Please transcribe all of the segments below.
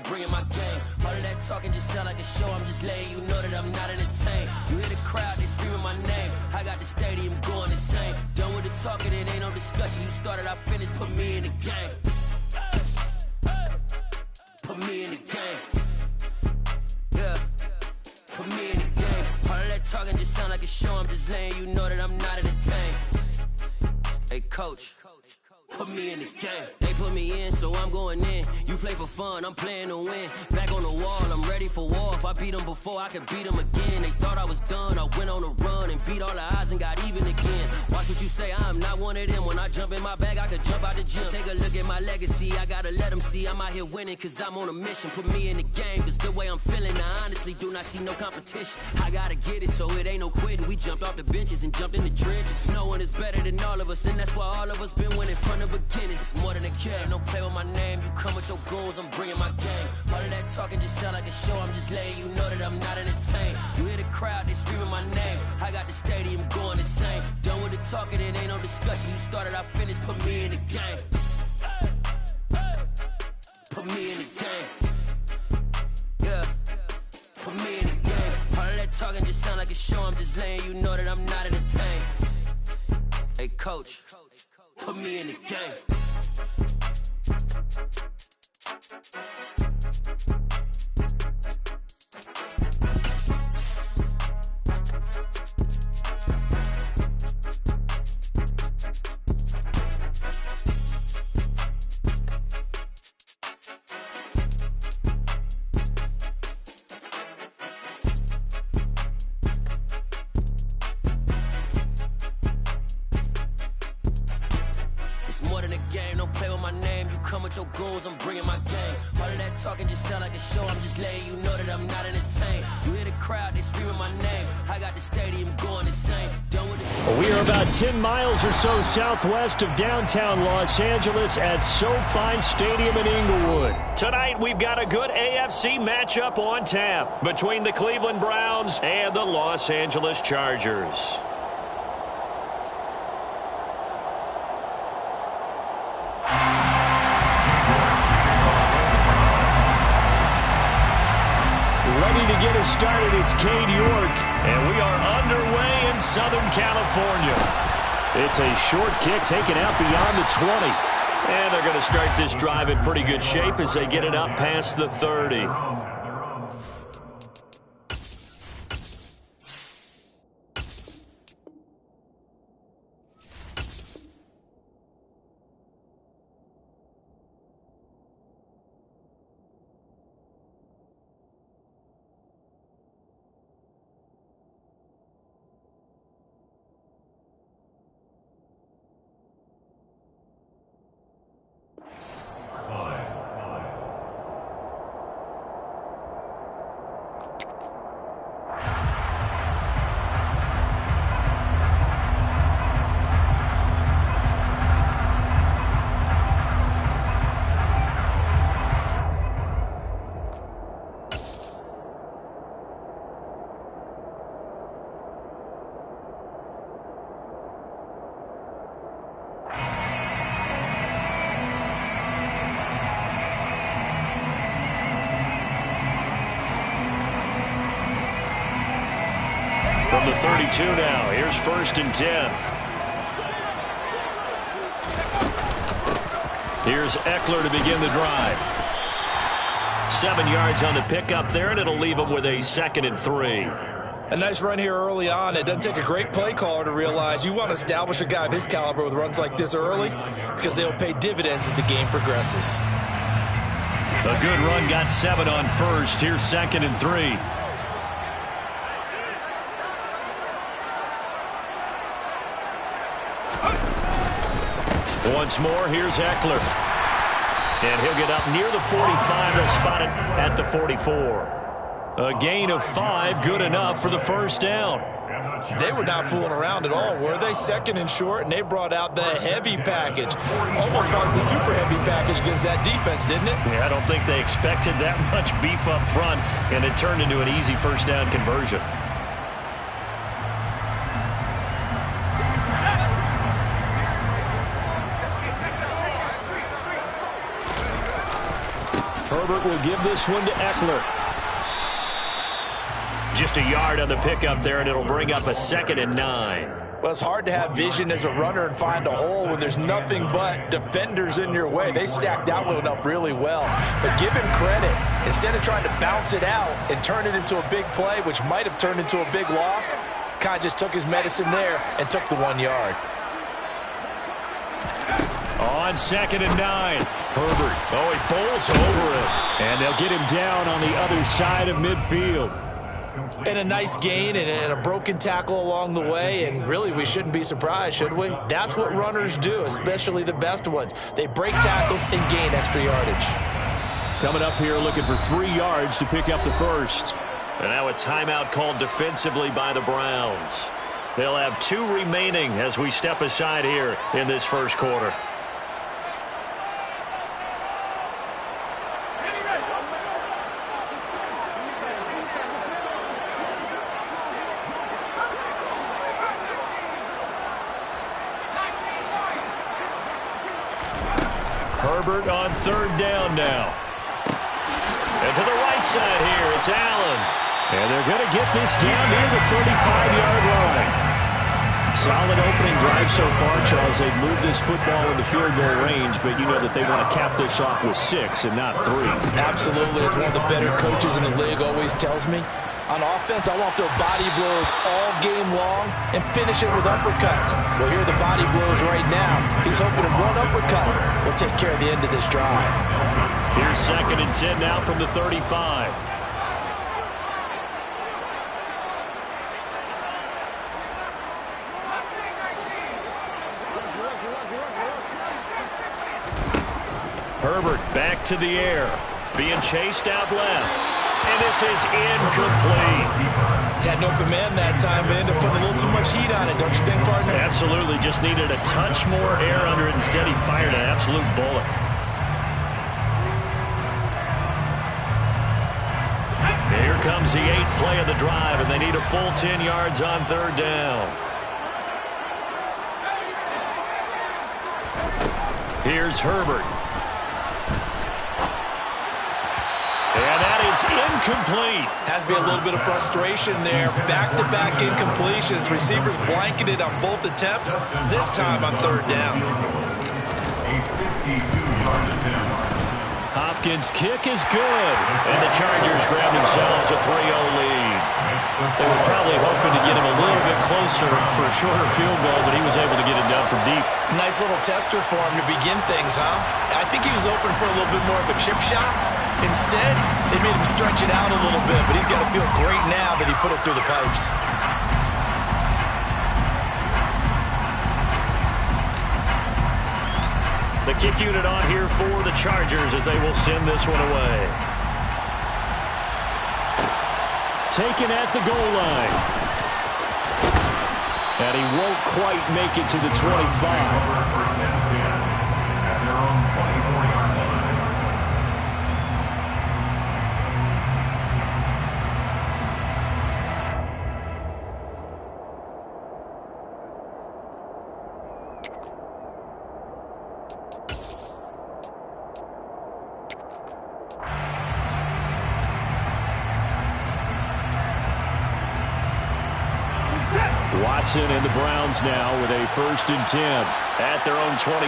bringing my game. All of that talking just sound like a show, I'm just letting you know that I'm not entertained. You hear the crowd, they screaming my name. I got the stadium going insane. Done with the talking, it ain't no discussion. You started, I finished, put me in the game. Put me in the game. Yeah. Put me in the game. All of that talking just sound like a show, I'm just letting you know that I'm not entertained. Hey, coach. Put me in the game. They put me in, so I'm going in. You play for fun, I'm playing to win. Back on the wall, I'm ready for war. If I beat them before, I could beat them again. They thought I was done, I went on a run and beat all the odds and got even again. Watch what you say, I'm not one of them. When I jump in my bag, I could jump out the gym. Take a look at my legacy, I gotta let them see I'm out here winning, cause I'm on a mission. Put me in the game, cause the way I'm feeling, I honestly do not see no competition. I gotta get it, so it ain't no quitting. We jumped off the benches and jumped in the trenches. No one is better than all of us, and that's why all of us been winning from the beginning. It's more than a game, don't play with my name. You come with your goons, I'm bringing my game. All of that talking just sound like a show, I'm just letting you know that I'm not entertained. You hear the crowd, they screaming my name. I got the stadium going insane. Done with the talking, it ain't no discussion. You started, I finished, put me in the game. Put me in the game. Yeah. Put me in the game. All of that talking just sound like a show, I'm just letting you know that I'm not entertained. Hey, coach. Put me in the game. Your goals, I'm bringing my game. All of that talking just sound like a show, I'm just letting you know that I'm not entertained. You hear the crowd, they screaming my name. I got the stadium going insane. Done with it. We are about 10 miles or so southwest of downtown Los Angeles at SoFi Stadium in Inglewood. Tonight, we've got a good AFC matchup on tap between the Cleveland Browns and the Los Angeles Chargers. Get us started, it's Cade York, and we are underway in Southern California. It's a short kick taken out beyond the 20. And they're going to start this drive in pretty good shape as they get it up past the 30. From the 32 now, here's 1st and 10. Here's Eckler to begin the drive. 7 yards on the pickup there, and it'll leave him with a 2nd and 3. A nice run here early on. It doesn't take a great play caller to realize you want to establish a guy of his caliber with runs like this early because they'll pay dividends as the game progresses. A good run, got 7 on 1st. Here's 2nd and 3. Once more, here's Eckler. And he'll get up near the 45. They'll spot it at the 44. A gain of 5, good enough for the 1st down. They were not fooling around at all, were they? 2nd and short, and they brought out the heavy package. Almost like the super heavy package against that defense, didn't it? Yeah, I don't think they expected that much beef up front, and it turned into an easy 1st down conversion. Herbert will give this one to Eckler. Just a yard on the pickup there, and it'll bring up a 2nd and 9. Well, it's hard to have vision as a runner and find a hole when there's nothing but defenders in your way. They stacked that one up really well. But give him credit. Instead of trying to bounce it out and turn it into a big play, which might have turned into a big loss, kind of just took his medicine there and took the 1 yard. On 2nd and 9. Herbert. Oh, he bowls over it. And they'll get him down on the other side of midfield. And a nice gain and a broken tackle along the way, and really we shouldn't be surprised, should we? That's what runners do, especially the best ones. They break tackles and gain extra yardage. Coming up here looking for 3 yards to pick up the first. And now a timeout called defensively by the Browns. They'll have 2 remaining as we step aside here in this first quarter. Herbert on 3rd down now. And to the right side here, it's Allen. And they're going to get this down near the 35-yard line. Solid opening drive so far, Charles. They've moved this football into field goal range, but you know that they want to cap this off with 6 and not 3. Absolutely. As one of the better coaches in the league always tells me, on offense, I want their body blows all game long and finish it with uppercuts. Well, here are the body blows right now. He's hoping that one uppercut will take care of the end of this drive. Here's 2nd and 10 now from the 35. Herbert back to the air. Being chased out left. And this is incomplete. Had an open man that time, but ended up putting a little too much heat on it, don't you think, partner? Absolutely. Just needed a touch more air under it. Instead, he fired an absolute bullet. Here comes the 8th play of the drive, and they need a full 10 yards on 3rd down. Here's Herbert. And that is incomplete. Has to be a little bit of frustration there. Back-to-back incompletions. Receivers blanketed on both attempts, this time on 3rd down. Hopkins' kick is good. And the Chargers grab themselves a 3-0 lead. They were probably hoping to get him a little bit closer for a shorter field goal, but he was able to get it down from deep. Nice little tester for him to begin things, huh? I think he was open for a little bit more of a chip shot. Instead, they made him stretch it out a little bit, but he's got to feel great now that he put it through the pipes. The kick unit on here for the Chargers as they will send this one away. Taken at the goal line. And he won't quite make it to the 25. Watson and the Browns now with a 1st and 10 at their own 24.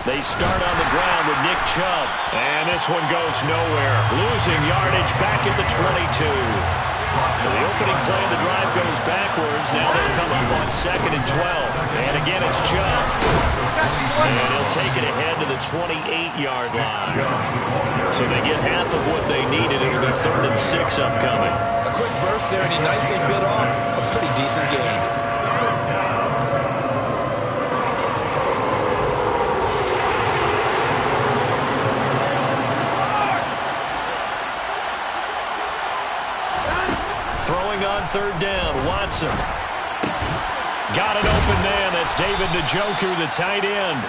They start on the ground with Nick Chubb. And this one goes nowhere. Losing yardage back at the 22. The opening play of the drive goes backwards. Now they'll come up on 2nd and 12. And again, it's Chubb. And he'll take it ahead to the 28-yard line. So they get half of what they needed. It'll be 3rd and 6 upcoming. A quick burst there, and he nicely bit off a pretty decent gain. Throwing on 3rd down, Watson. Got an open man. That's David Njoku, the tight end.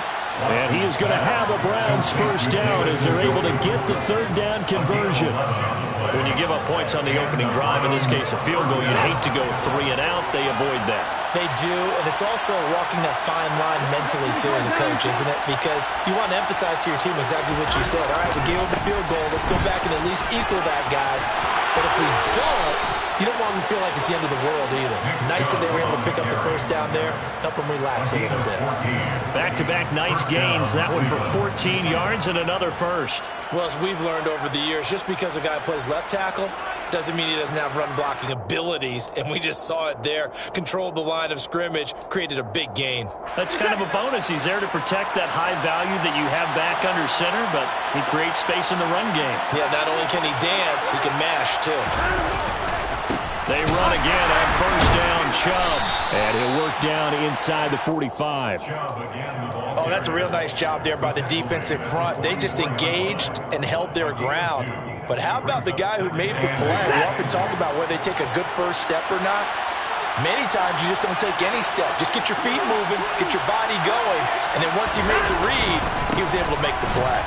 And he is going to have a Browns 1st down as they're able to get the 3rd down conversion. When you give up points on the opening drive, in this case a field goal, you'd hate to go 3 and out. They avoid that. They do, and it's also walking that fine line mentally, too, as a coach, isn't it? Because you want to emphasize to your team exactly what you said. All right, we gave up a field goal. Let's go back and at least equal that, guys. But if we don't, you don't want them to feel like it's the end of the world either. Nice that they were able to pick up the first down there, help them relax a little bit. Back-to-back nice gains. That one for 14 yards and another first. Well, as we've learned over the years, just because a guy plays left tackle doesn't mean he doesn't have run-blocking abilities, and we just saw it there. Controlled the line of scrimmage, created a big gain. That's kind of a bonus. He's there to protect that high value that you have back under center, but he creates space in the run game. Yeah, not only can he dance, he can mash, too. They run again on first down, Chubb. And he'll work down inside the 45. Oh, that's a real nice job there by the defensive front. They just engaged and held their ground. But how about the guy who made the play? We often talk about whether they take a good first step or not. Many times you just don't take any step. Just get your feet moving, get your body going, and then once he made the read, he was able to make the play.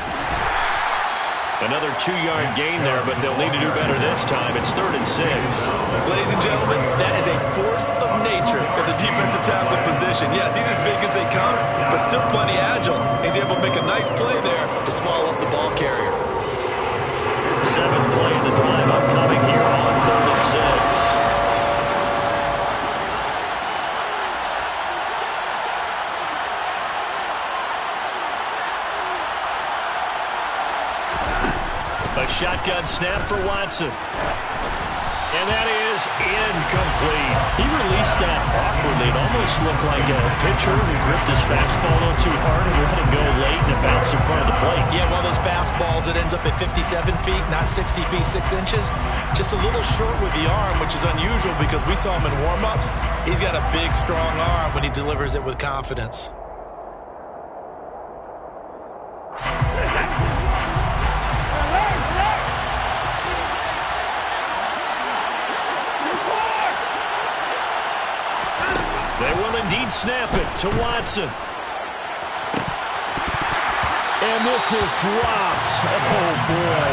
Another 2-yard gain there, but they'll need to do better this time. It's 3rd and 6. Ladies and gentlemen, that is a force of nature at the defensive tackle position. Yes, he's as big as they come, but still plenty agile. He's able to make a nice play there to small up the ball carrier. 7th play in the drive upcoming here on 3rd and 6. A shotgun snap for Watson. And that is incomplete. He released that awkwardly. It almost looked like a pitcher who gripped his fastball a little too hard and let it go late, and it bounced in front of the plate. Yeah, one of those fastballs that ends up at 57 feet, not 60 feet, 6 inches. Just a little short with the arm, which is unusual because we saw him in warm-ups. He's got a big, strong arm when he delivers it with confidence. They will indeed snap it to Watson. And this is dropped. Oh, boy.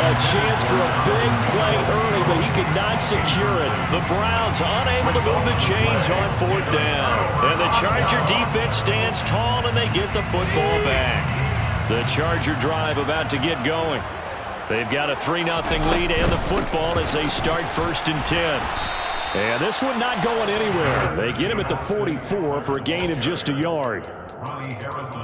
A chance for a big play early, but he could not secure it. The Browns unable to move the chains on 4th down. And the Charger defense stands tall, and they get the football back. The Charger drive about to get going. They've got a 3-0 lead and the football as they start 1st and 10. And this one not going anywhere. They get him at the 44 for a gain of just a yard.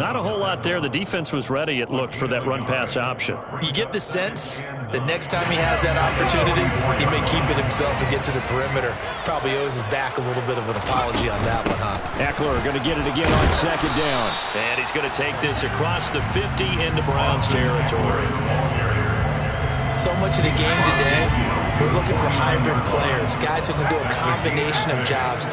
Not a whole lot there. The defense was ready, it looked, for that run-pass option. You get the sense that next time he has that opportunity, he may keep it himself and get to the perimeter. Probably owes his back a little bit of an apology on that one, huh? Eckler going to get it again on 2nd down. And he's going to take this across the 50 into Browns territory. So much of the game today, we're looking for hybrid players, guys who can do a combination of jobs.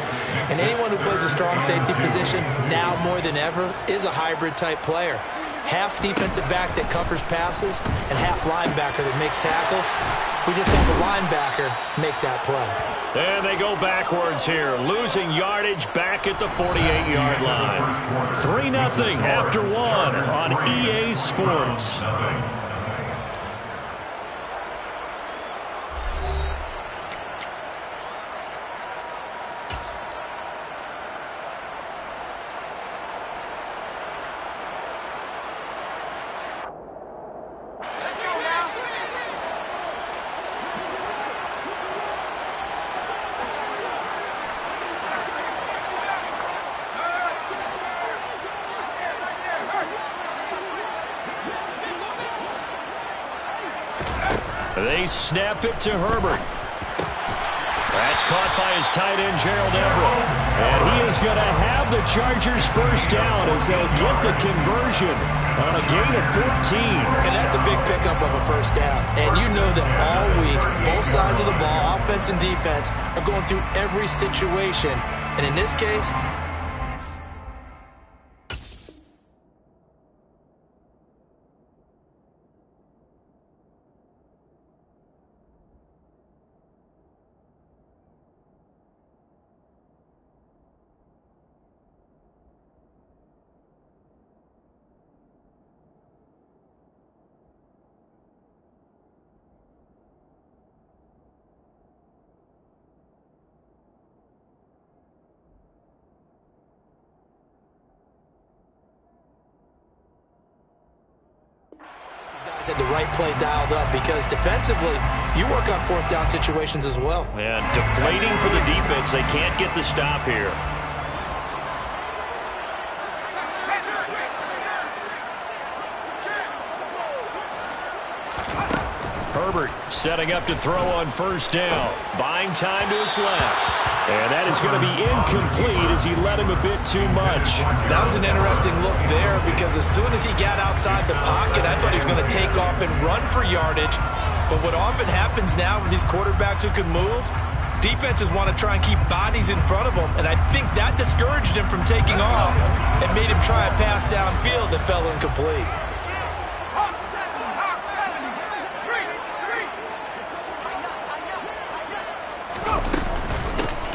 And anyone who plays a strong safety position, now more than ever, is a hybrid-type player. Half defensive back that covers passes and half linebacker that makes tackles. We just saw the linebacker make that play. And they go backwards here, losing yardage back at the 48-yard line. 3-0 after 1 on EA Sports. They snap it to Herbert. That's caught by his tight end, Gerald Everett. And he is going to have the Chargers first down as they'll get the conversion on a gain of 14. And that's a big pickup of a first down. And you know that all week, both sides of the ball, offense and defense, are going through every situation. And in this case, guys had the right play dialed up, because defensively, you work on fourth down situations as well. And deflating for the defense. They can't get the stop here. Herbert setting up to throw on first down. Buying time to his left. And that is going to be incomplete as he led him a bit too much. That was an interesting look there, because as soon as he got outside the pocket, I thought he was going to take off and run for yardage. But what often happens now with these quarterbacks who can move, defenses want to try and keep bodies in front of them. And I think that discouraged him from taking off and made him try a pass downfield that fell incomplete.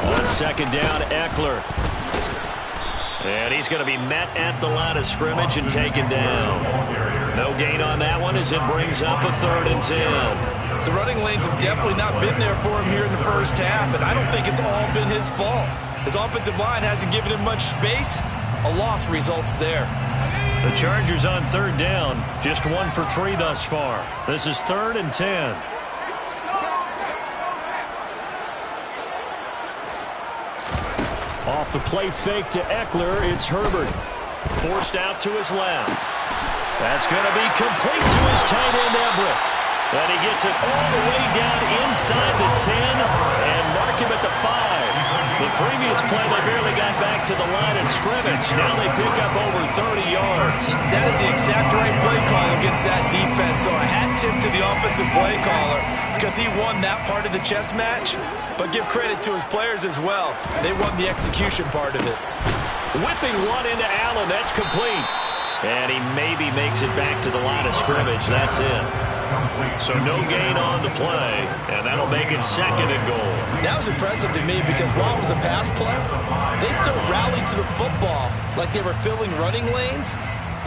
On second down, Eckler. And he's going to be met at the line of scrimmage and taken down. No gain on that one as it brings up a 3rd and 10. The running lanes have definitely not been there for him here in the first half, and I don't think it's all been his fault. His offensive line hasn't given him much space. A loss results there. The Chargers on 3rd down, just 1 for 3 thus far. This is 3rd and 10. Off the play fake to Eckler, it's Herbert. Forced out to his left. That's going to be complete to his tight end, Everett. And he gets it all the way down inside the 10 and mark him at the 5. The previous play, they barely got back to the line of scrimmage. Now they pick up over 30 yards. That is the exact right play call against that defense. So a hat tip to the offensive play caller, because he won that part of the chess match. But give credit to his players as well. They won the execution part of it. Whipping one into Allen. That's complete. And he maybe makes it back to the line of scrimmage. That's it. So no gain on the play, and that'll make it 2nd and goal. That was impressive to me, because while it was a pass play, they still rallied to the football like they were filling running lanes,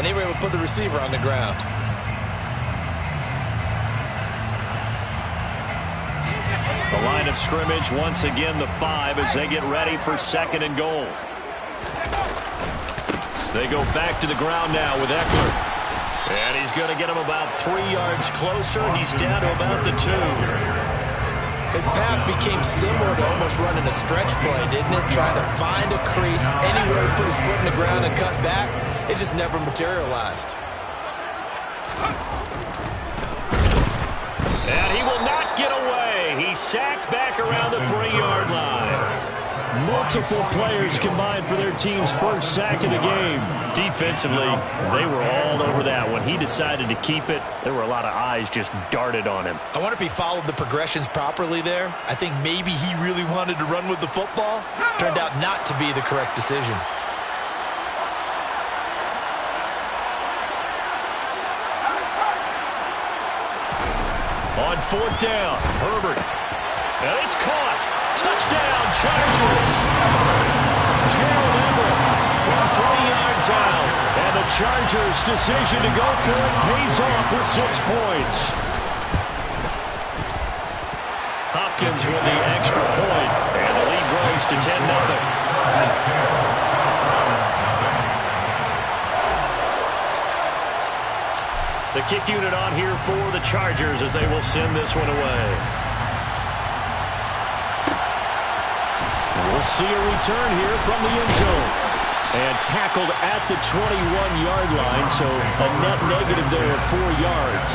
and they were able to put the receiver on the ground. The line of scrimmage, once again the 5 as they get ready for 2nd and goal. They go back to the ground now with Eckler. And he's going to get him about 3 yards closer. He's down to about the 2. His path became similar to almost running a stretch play, didn't it? Trying to find a crease, anywhere to put his foot in the ground and cut back. It just never materialized. And he will not get away. He's sacked back around the 3-yard line. Multiple players combined for their team's first sack of the game. Defensively, they were all over that. When he decided to keep it, there were a lot of eyes just darted on him. I wonder if he followed the progressions properly there. I think maybe he really wanted to run with the football. Turned out not to be the correct decision. On 4th down, Herbert. And it's caught. Touchdown, Chargers. Gerald Everett from 3 yards out. And the Chargers' decision to go for it pays off with 6 points. Hopkins with the extra point. And the lead grows to 10-0. The kick unit on here for the Chargers as they will send this one away. We'll see a return here from the end zone. And tackled at the 21-yard line, so a net negative there at 4 yards.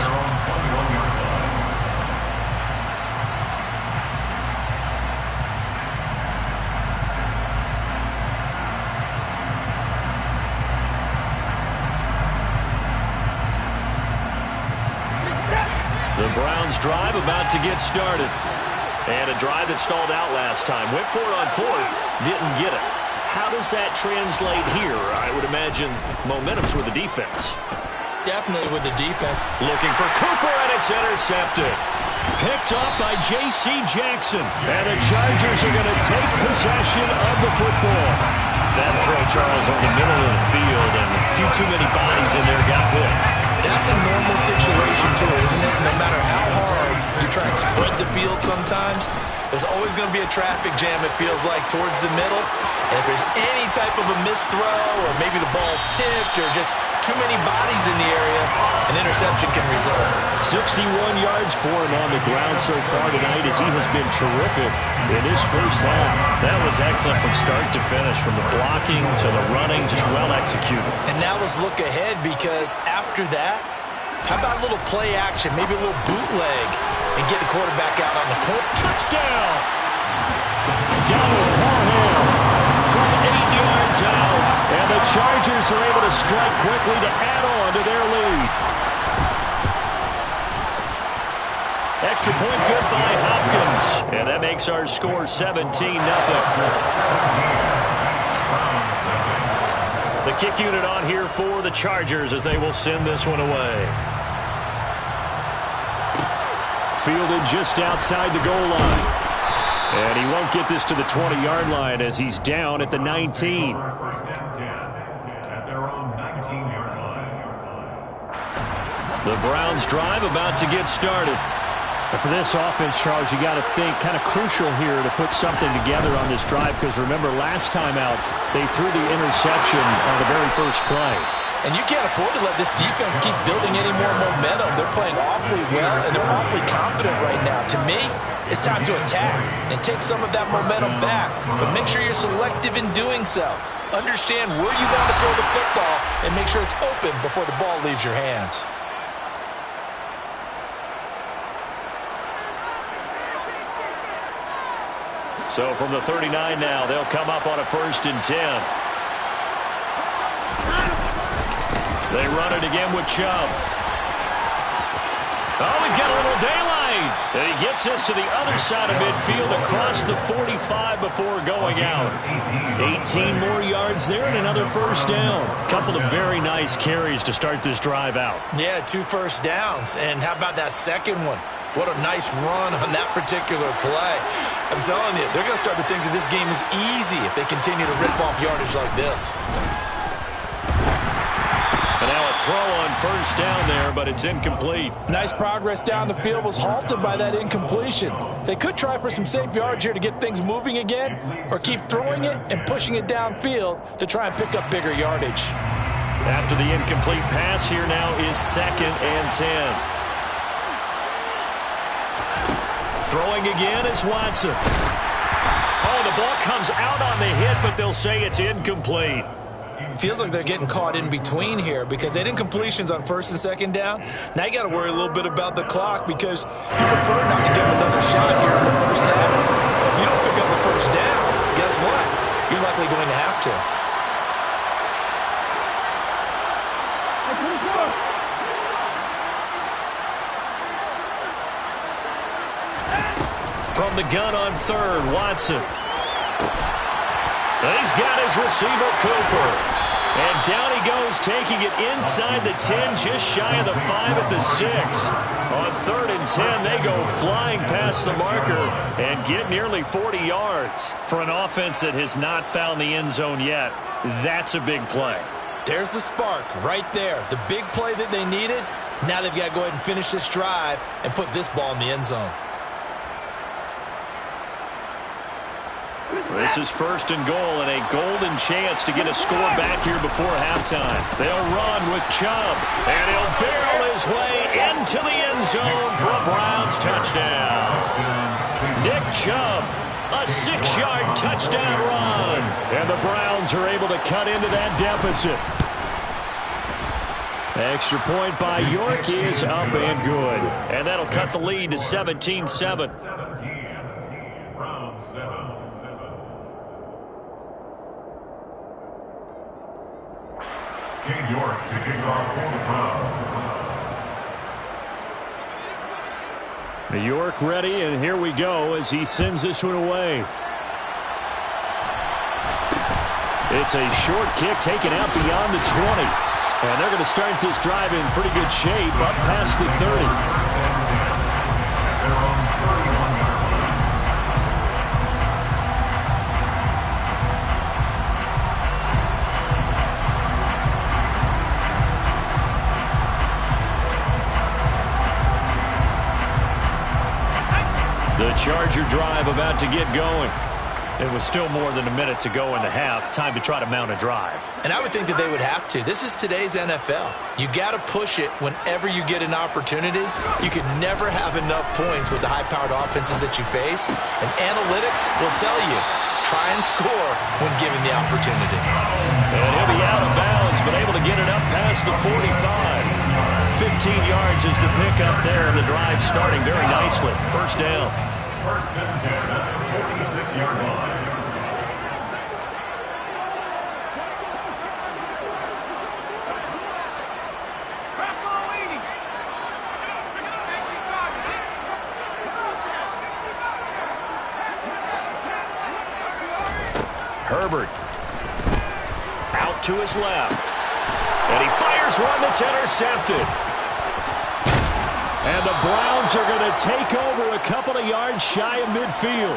The Browns drive about to get started. And a drive that stalled out last time. Went for it on 4th, didn't get it. How does that translate here? I would imagine momentum's with the defense. Definitely with the defense. Looking for Cooper, and it's intercepted. Picked off by J.C. Jackson. And the Chargers are going to take possession of the football. That throw, Charles, on the middle of the field, and a few too many bodies in there got picked. That's a normal situation, too, isn't it? No matter how hard you try and spread the field sometimes, There's always going to be a traffic jam, it feels like, towards the middle. And if there's any type of a missed throw or maybe the ball's tipped or just too many bodies in the area, an interception can result. 61 yards for him on the ground so far tonight as he has been terrific in his first half. That was excellent from start to finish, from the blocking to the running, just well executed. And now let's look ahead, because after that, how about a little play action, maybe a little bootleg, and get the quarterback out on the court. Touchdown! Donald Parham from 8 yards out. And the Chargers are able to strike quickly to add on to their lead. Extra point good by Hopkins. And that makes our score 17-0. The kick unit on here for the Chargers as they will send this one away. Fielded just outside the goal line. And he won't get this to the 20-yard line as he's down at the 19. The Browns drive about to get started. For this offense, Charles, you got to think kind of crucial here to put something together on this drive, because remember last time out they threw the interception on the very first play. And you can't afford to let this defense keep building any more momentum. They're playing awfully well, and they're awfully confident right now. To me, it's time to attack and take some of that momentum back. But make sure you're selective in doing so. Understand where you want to throw the football and make sure it's open before the ball leaves your hands. So from the 39 now, they'll come up on a 1st and 10. They run it again with Chubb. Oh, he's got a little daylight. And he gets us to the other side of midfield across the 45 before going out. 18 more yards there and another 1st down. Couple of very nice carries to start this drive out. Yeah, 2 first downs. And how about that second one? What a nice run on that particular play. I'm telling you, they're going to start to think that this game is easy if they continue to rip off yardage like this. And now a throw on 1st down there, but it's incomplete. Nice progress down the field was halted by that incompletion. They could try for some safe yards here to get things moving again, or keep throwing it and pushing it downfield to try and pick up bigger yardage. After the incomplete pass, here now is 2nd and 10. Throwing again is Watson. Oh, the ball comes out on the hit, but they'll say it's incomplete. Feels like they're getting caught in between here, because they had incompletions on 1st and 2nd down. Now you got to worry a little bit about the clock, because you prefer not to give them another shot here in the first half. If you don't pick up the 1st down, guess what? You're likely going to have to. From the gun on 3rd, Watson. He's got his receiver, Cooper. And down he goes, taking it inside the 10, just shy of the 5 at the 6. On 3rd and 10, they go flying past the marker and get nearly 40 yards. For an offense that has not found the end zone yet, that's a big play. There's the spark right there. The big play that they needed. Now they've got to go ahead and finish this drive and put this ball in the end zone. This is 1st and goal, and a golden chance to get a score back here before halftime. They'll run with Chubb, and he'll barrel his way into the end zone for a Browns touchdown. Nick Chubb, a 6-yard touchdown run, and the Browns are able to cut into that deficit. Extra point by York is up and good, and that'll cut the lead to 17-7. York to kick off for the Browns. York ready, and here we go as he sends this one away. It's a short kick taken out beyond the 20. And they're going to start this drive in pretty good shape up past the 30. The Charger drive about to get going. It was still more than a minute to go in the half. Time to try to mount a drive. And I would think that they would have to. This is today's NFL. You got to push it whenever you get an opportunity. You can never have enough points with the high-powered offenses that you face. And analytics will tell you, try and score when given the opportunity. And he'll be out of bounds, but able to get it up past the 45. 15 yards is the pickup there, and the drive starting very nicely. First down. First and 10 at the 46-yard line. Herbert out to his left, and he fires one that's intercepted. And the Browns are going to take over a couple of yards shy of midfield.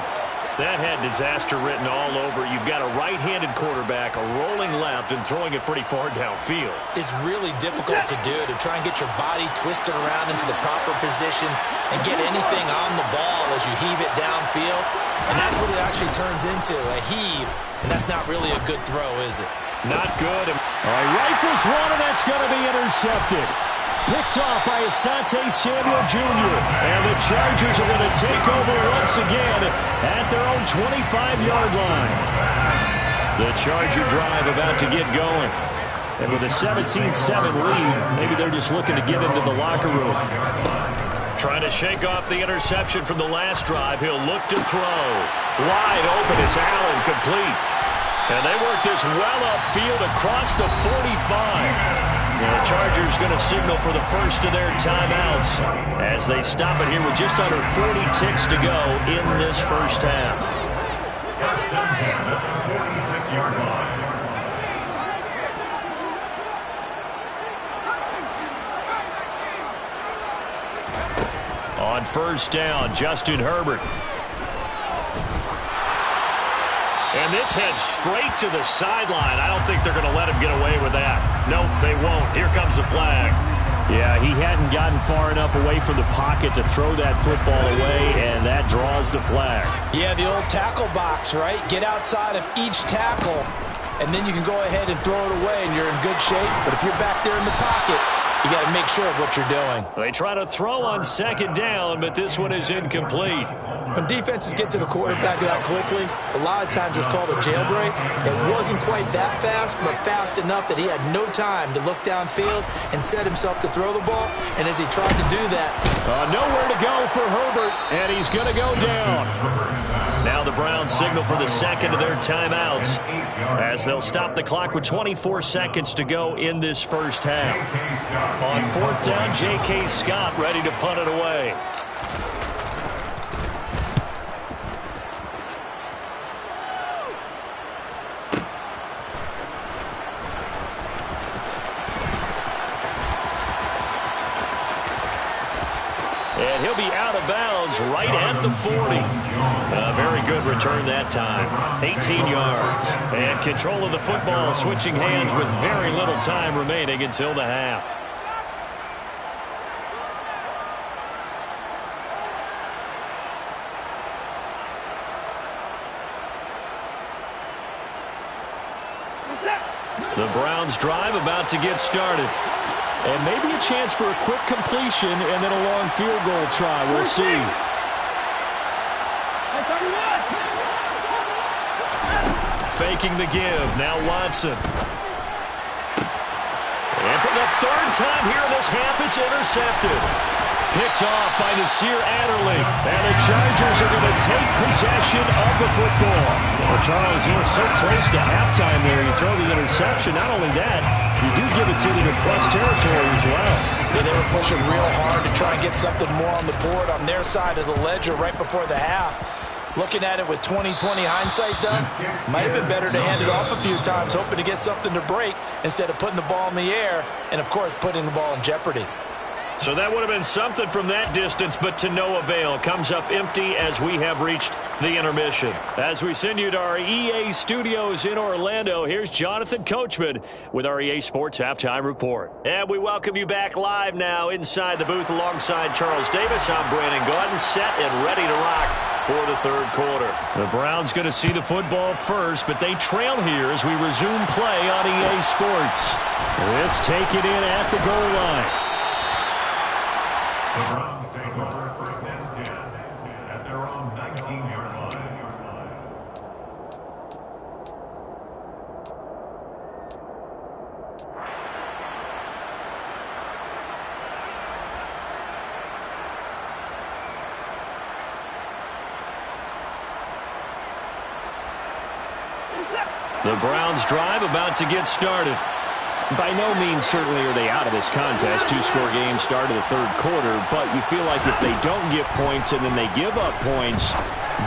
That had disaster written all over. You've got a right-handed quarterback, a rolling left, and throwing it pretty far downfield. It's really difficult to do, to try and get your body twisted around into the proper position and get anything on the ball as you heave it downfield. And that's what it actually turns into, a heave. And that's not really a good throw, is it? Not good. Rifles one, and that's going to be intercepted. Picked off by Asante Samuel Jr. And the Chargers are going to take over once again at their own 25-yard line. The Charger drive about to get going. And with a 17-7 lead, maybe they're just looking to get into the locker room. Trying to shake off the interception from the last drive. He'll look to throw. Wide open. It's Allen, complete. And they work this well upfield across the 45. And the Chargers going to signal for the first of their timeouts as they stop it here with just under 40 ticks to go in this first half. First and 10 at the 46-yard line. On first down, Justin Herbert. And this heads straight to the sideline. I don't think they're going to let him get away with that. Nope, they won't. Here comes the flag. Yeah, he hadn't gotten far enough away from the pocket to throw that football away, and that draws the flag. Yeah, the old tackle box, right? Get outside of each tackle, and then you can go ahead and throw it away, and you're in good shape. But if you're back there in the pocket, you got to make sure of what you're doing. They try to throw on second down, but this one is incomplete. When defenses get to the quarterback that quickly, a lot of times it's called a jailbreak. It wasn't quite that fast, but fast enough that he had no time to look downfield and set himself to throw the ball. And as he tried to do that, nowhere to go for Herbert, and he's going to go down. Now the Browns signal for the second of their timeouts as they'll stop the clock with 24 seconds to go in this first half. On fourth down, J.K. Scott ready to punt it away. And he'll be out of bounds right at the 40. A very good return that time. 18 yards. And control of the football switching hands with very little time remaining until the half. The Browns drive about to get started. And maybe a chance for a quick completion and then a long field goal try. We'll see. Faking the give. Now Watson. And for the third time here in this half, it's intercepted. Picked off by Nasir Adderley. And the Chargers are going to take possession of the football. Well, Charles, you were so close to halftime there. You throw the interception. Not only that, you do give it to them in plus territory as well. Yeah, they were pushing real hard to try and get something more on the board on their side of the ledger right before the half. Looking at it with 20/20 hindsight, though, might have been better to hand it off a few times, hoping to get something to break instead of putting the ball in the air and, of course, putting the ball in jeopardy. So that would have been something from that distance, but to no avail. Comes up empty as we have reached the intermission. As we send you to our EA studios in Orlando, here's Jonathan Coachman with our EA Sports Halftime Report. And we welcome you back live now inside the booth alongside Charles Davis. I'm Brandon Gaudin, set and ready to rock for the third quarter. The Browns going to see the football first, but they trail here as we resume play on EA Sports. This take it in at the goal line. The Browns take over first and 10 at their own 19-yard line. The Browns drive about to get started. By no means certainly are they out of this contest. Two-score game start of the third quarter, but you feel like if they don't get points and then they give up points,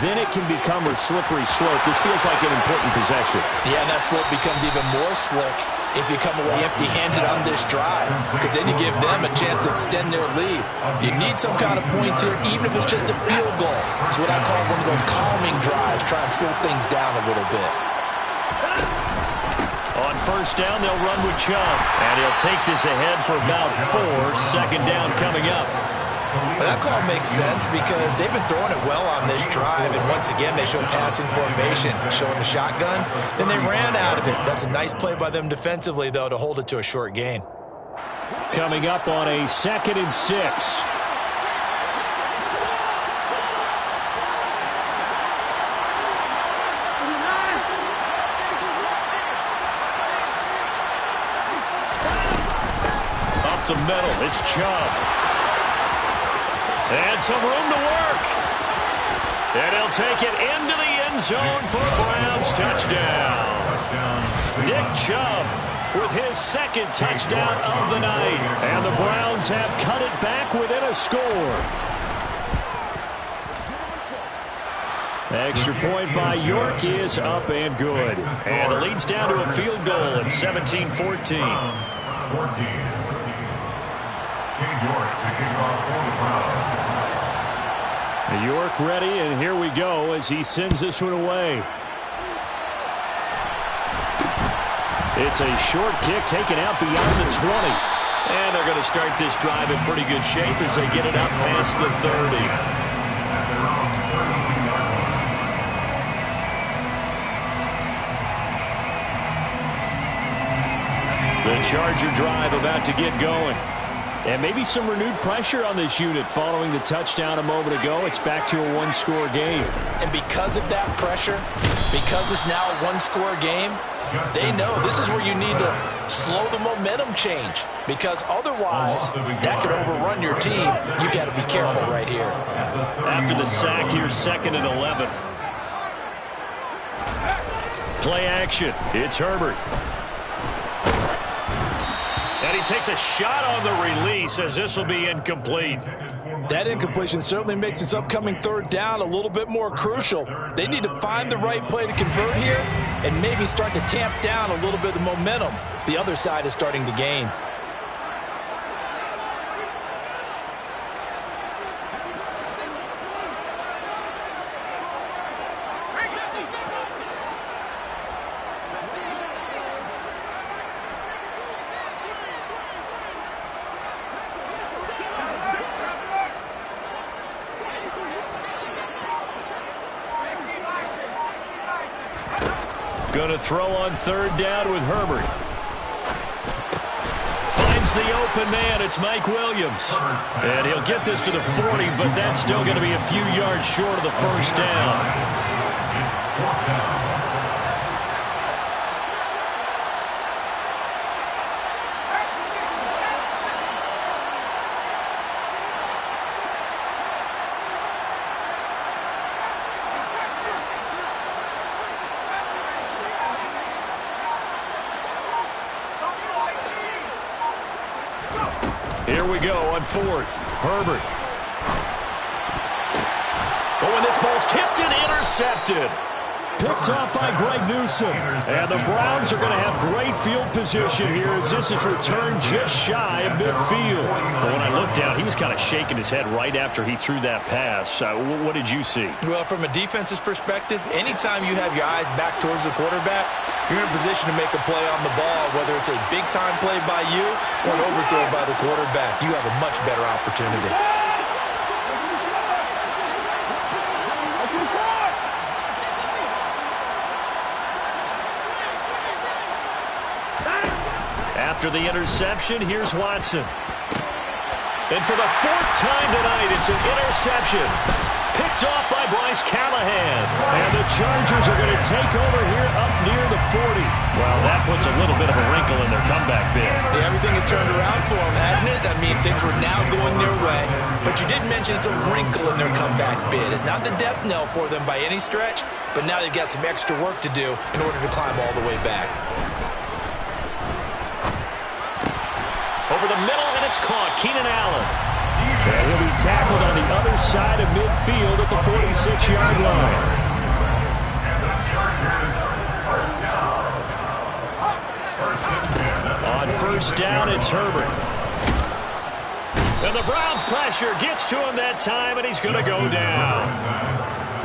then it can become a slippery slope. This feels like an important possession. Yeah, and that slope becomes even more slick if you come away empty-handed on this drive, because then you give them a chance to extend their lead. You need some kind of points here, even if it's just a field goal. It's what I call one of those calming drives, try and slow things down a little bit. On first down, they'll run with Chubb, and he'll take this ahead for about 4. Second down coming up. Well, that call makes sense because they've been throwing it well on this drive, and once again, they show passing formation, showing the shotgun. Then they ran out of it. That's a nice play by them defensively, though, to hold it to a short gain. Coming up on a 2nd and 6. The middle, it's Chubb. And some room to work. And he'll take it into the end zone for a Browns touchdown. Nick Chubb with his 2nd touchdown of the night. And the Browns have cut it back within a score. Extra point by York is up and good. And the lead's down to a field goal at 17-14. 14. York to kick off for the Browns. York ready, and here we go as he sends this one away. It's a short kick taken out beyond the 20. And they're going to start this drive in pretty good shape as they get it up past the 30. The Charger drive about to get going. And maybe some renewed pressure on this unit following the touchdown a moment ago. It's back to a one-score game. And because of that pressure, because it's now a one-score game, they know this is where you need to slow the momentum change. Because otherwise, that could overrun your team. You got to be careful right here. After the sack, here's 2nd and 11. Play action. It's Herbert. And he takes a shot on the release as this will be incomplete. That incompletion certainly makes this upcoming third down a little bit more crucial. They need to find the right play to convert here and maybe start to tamp down a little bit of the momentum the other side is starting to gain. Going to throw on third down with Herbert. Finds the open man. It's Mike Williams. And he'll get this to the 40, but that's still going to be a few yards short of the first down. It's 4th down. Here we go on 4th. Herbert. Oh, and this ball's tipped and intercepted. Picked off by Greg Newsome. And the Browns are going to have great field position here as this is returned just shy of midfield. But when I looked down, he was kind of shaking his head right after he threw that pass. What did you see? Well, from a defense's perspective, anytime you have your eyes back towards the quarterback, you're in a position to make a play on the ball, whether it's a big-time play by you or an overthrow by the quarterback. You have a much better opportunity. After the interception, here's Watson. And for the fourth time tonight, it's an interception. Picked off by Bryce Callahan. And the Chargers are going to take over here up near the 40. Well, that puts a little bit of a wrinkle in their comeback bid. Yeah, everything had turned around for them, hadn't it? I mean, things were now going their way. But you did mention it's a wrinkle in their comeback bid. It's not the death knell for them by any stretch, but now they've got some extra work to do in order to climb all the way back. Over the middle, and it's caught. Keenan Allen. And he'll be tackled on the other side of midfield at the 46-yard line. And the Chargers, first down. On first down, it's Herbert. And the Browns pressure gets to him that time, and he's going to go down.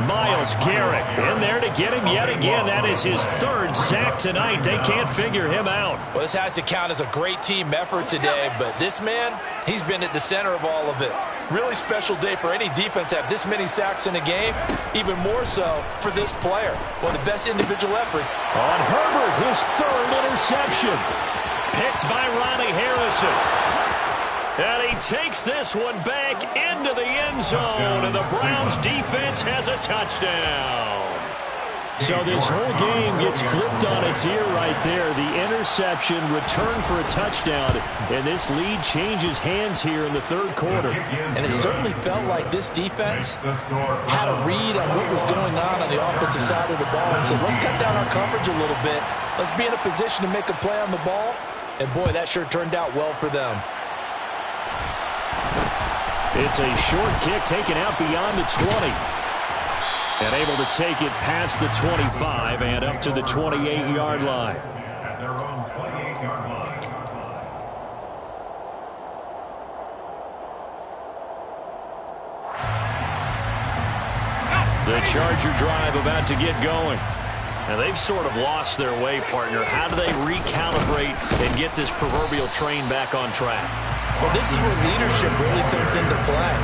Myles Garrett in there to get him yet again. That is his third sack tonight. They can't figure him out. Well, this has to count as a great team effort today, but this man, he's been at the center of all of it. Really special day for any defense to have this many sacks in a game, even more so for this player. One of the best individual efforts. On Herbert, his third interception. Picked by Ronnie Harrison. And he takes this one back into the end zone, and the Browns defense has a touchdown. So this whole game gets flipped on its ear right there. The interception, return for a touchdown, and this lead changes hands here in the third quarter. And it certainly felt like this defense had a read on what was going on the offensive side of the ball and said, let's cut down our coverage a little bit. Let's be in a position to make a play on the ball. And, boy, that sure turned out well for them. It's a short kick taken out beyond the 20. And able to take it past the 25 and up to the 28-yard line. At their own 28-yard line. The Charger drive about to get going. Now, they've sort of lost their way, partner. How do they recalibrate and get this proverbial train back on track? Well, this is where leadership really comes into play.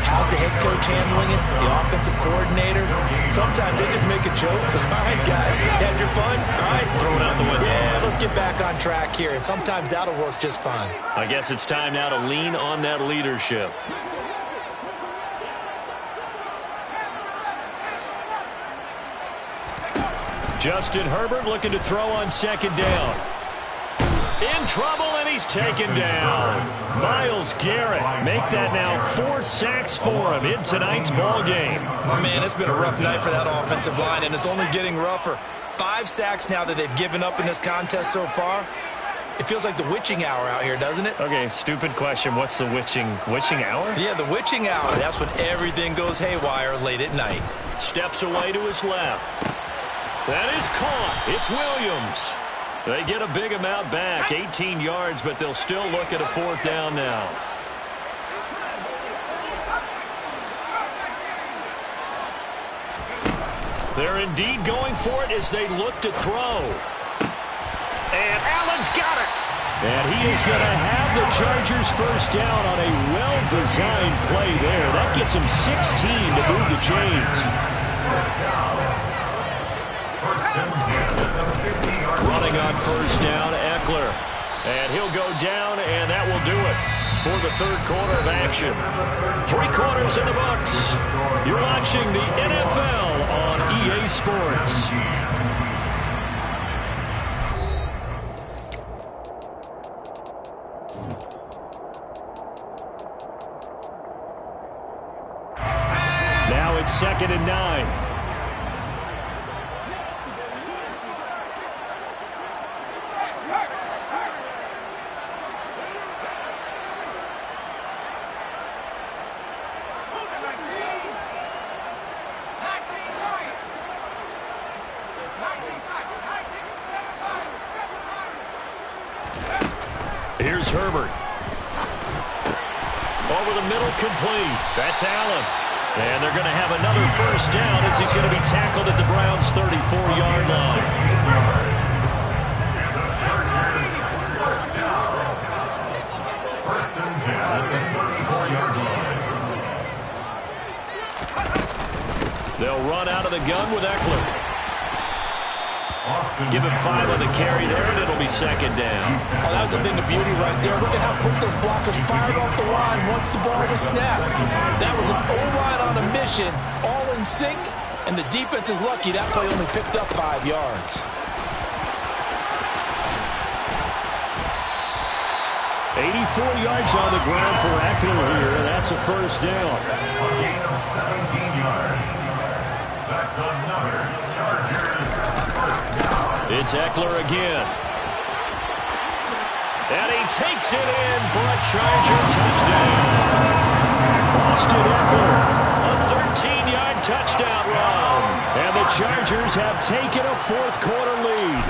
How's the head coach handling it? The offensive coordinator? Sometimes they just make a joke. All right, guys, had your fun? All right, Throw it out the window. Yeah, let's get back on track here. And sometimes that'll work just fine. I guess it's time now to lean on that leadership. Justin Herbert looking to throw on second down. In trouble, and he's taken down. Myles Garrett make that now 4 sacks for him in tonight's ball game. Oh, man, it's been a rough night for that offensive line, and it's only getting rougher. 5 sacks now that they've given up in this contest so far. It feels like the witching hour out here, doesn't it? Okay, stupid question. What's the witching hour? Yeah, the witching hour. That's when everything goes haywire late at night. Steps away to his left. That is caught. It's Williams. They get a big amount back, 18 yards, but they'll still look at a 4th down now. They're indeed going for it as they look to throw. And Allen's got it. And he is going to have the Chargers first down on a well-designed play there. That gets him 16 to move the chains. Running on first down, Eckler. And he'll go down, and that will do it for the third quarter of action. 3 quarters in the books. You're watching the NFL on EA Sports. Now it's 2nd and 9. Here's Herbert. Over the middle, complete. That's Allen. And they're going to have another first down as he's going to be tackled at the Browns' 34-yard line. And the Chargers, first down. First and 10 at the 34-yard line. They'll run out of the gun with Eckler. Give him 5 on the carry there, and it'll be second down. Oh, that was a thing of beauty right there. Look at how quick those blockers fired off the line once the ball was snapped. That was an O-line on a mission, all in sync, and the defense is lucky that play only picked up 5 yards. 84 yards on the ground for Eckler here, and that's a first down. A gain of 17 yards. That's another Chargers first down. It's Eckler again. And he takes it in for a Charger touchdown. Austin Eckler. A 13-yard touchdown run. And the Chargers have taken a fourth-quarter lead.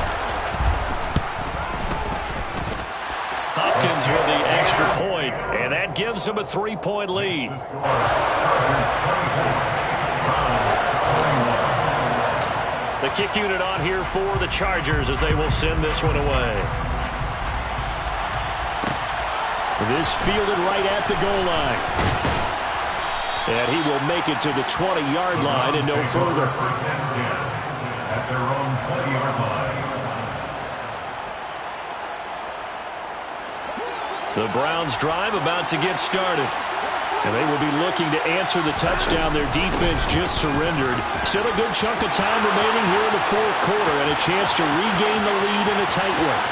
Hopkins with the extra point, and that gives him a 3-point lead. The kick unit on here for the Chargers as they will send this one away. This fielded right at the goal line. And he will make it to the 20-yard line and no further. First and 10 at their own 20-yard line. The Browns drive about to get started. And they will be looking to answer the touchdown their defense just surrendered. Still a good chunk of time remaining here in the fourth quarter and a chance to regain the lead in a tight one.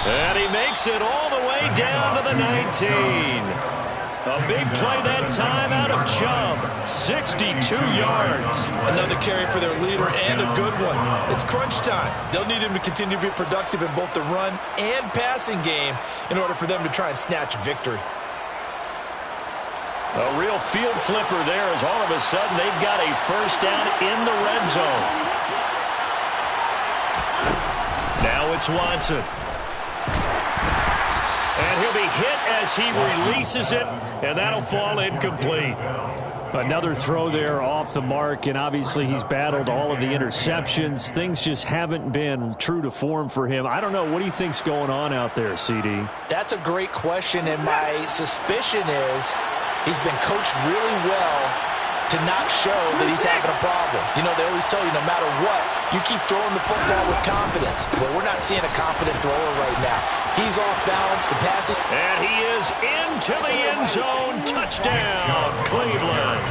And he makes it all the way down to the 19. A big play that time out of Chubb. 62 yards. Another carry for their leader and a good one. It's crunch time. They'll need him to continue to be productive in both the run and passing game in order for them to try and snatch a victory. A real field flipper there as all of a sudden they've got a first down in the red zone. Now it's Watson. And he'll be hit as he releases it, and that'll fall incomplete. Another throw there off the mark, and obviously he's battled all of the interceptions. Things just haven't been true to form for him. I don't know. What do you think's going on out there, CD? That's a great question, and my suspicion is he's been coached really well to not show that he's having a problem. You know, they always tell you no matter what, you keep throwing the football with confidence. Well, we're not seeing a confident thrower right now. He's off balance, the passing. And he is into the end zone. Touchdown, Cleveland.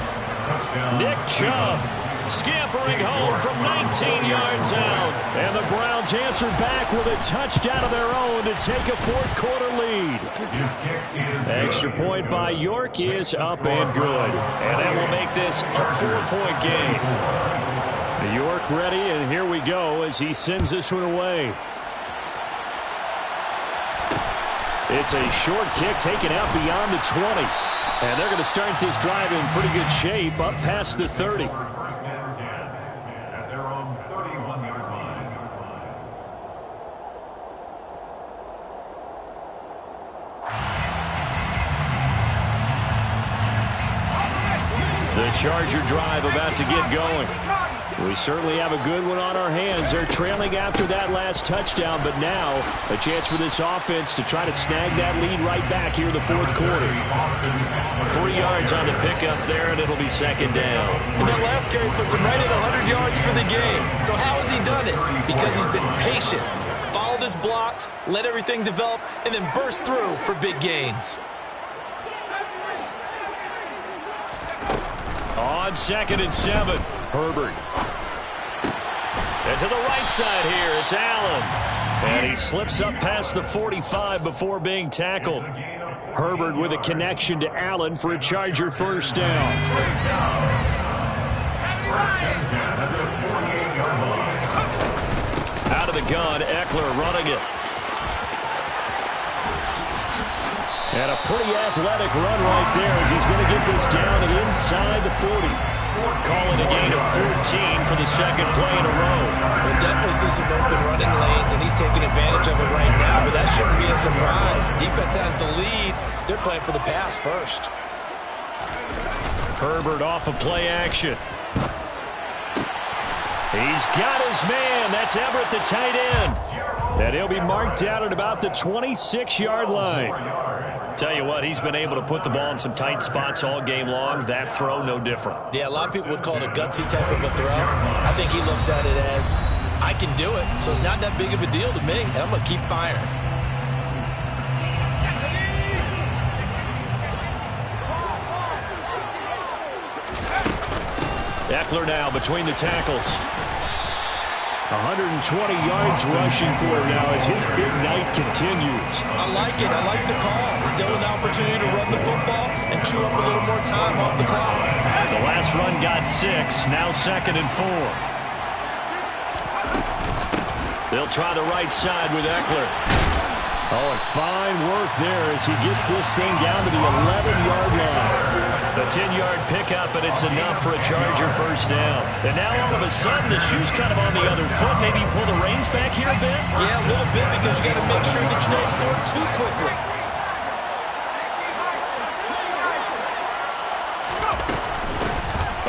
Nick Chubb scampering home from 19 yards out. And the Browns answer back with a touchdown of their own to take a fourth-quarter lead. Extra point by York is up and good. And that will make this a 4-point game. York ready, and here we go as he sends this one away. It's a short kick taken out beyond the 20. And they're going to start this drive in pretty good shape up past the 30. First and 10 at their own 31-yard line. The Charger drive about to get going. We certainly have a good one on our hands. They're trailing after that last touchdown, but now a chance for this offense to try to snag that lead right back here in the fourth quarter. 3 yards on the pickup there, and it'll be second down. And that last carry puts him right at 100 yards for the game. So how has he done it? Because he's been patient, followed his blocks, let everything develop, and then burst through for big gains. On 2nd and 7, Herbert. And to the right side here, it's Allen. And he slips up past the 45 before being tackled. Herbert with a connection to Allen for a Charger first down. First and 10 at the 48-yard line. Out of the gun, Eckler running it. And a pretty athletic run right there as he's going to get this down and inside the 40. Calling a gain of 14 for the second play in a row. We'll definitely see some open running lanes, and he's taking advantage of it right now, but that shouldn't be a surprise. Defense has the lead. They're playing for the pass first. Herbert off of play action. He's got his man. That's Everett, the tight end. And he'll be marked down at about the 26-yard line. Tell you what, he's been able to put the ball in some tight spots all game long. That throw, no different. Yeah, a lot of people would call it a gutsy type of a throw. I think he looks at it as, I can do it, so it's not that big of a deal to me, and I'm going to keep firing. Eckler now between the tackles. 120 yards rushing for him now as his big night continues. I like it. I like the call. Still an opportunity to run the football and chew up a little more time off the clock. The last run got 6. Now 2nd and 4. They'll try the right side with Eckler. Oh, and fine work there as he gets this thing down to the 11-yard line. The 10-yard pickup, and it's enough for a Charger first down. And now all of a sudden, the shoe's kind of on the other foot. Maybe you pull the reins back here a bit? Yeah, a little bit, because you got to make sure that you don't score too quickly.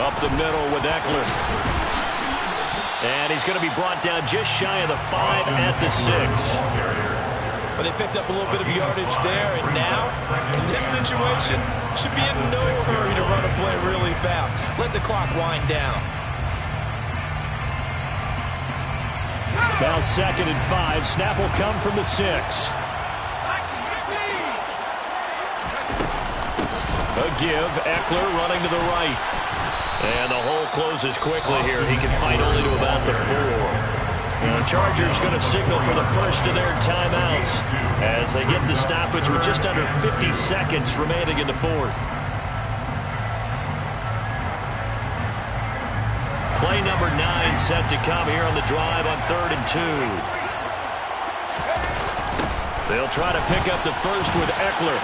Up the middle with Eckler. And he's going to be brought down just shy of the 5 at the 6. But they picked up a little bit of yardage there, and now, in this situation, should be in no hurry to run a play really fast. Let the clock wind down. Now 2nd and 5. Snap will come from the 6. A give. Eckler running to the right. And the hole closes quickly here. He can fight only to about the 4. The Chargers going to signal for the first of their timeouts as they get the stoppage with just under 50 seconds remaining in the 4th. Play number 9 set to come here on the drive on 3rd and 2. They'll try to pick up the first with Eckler.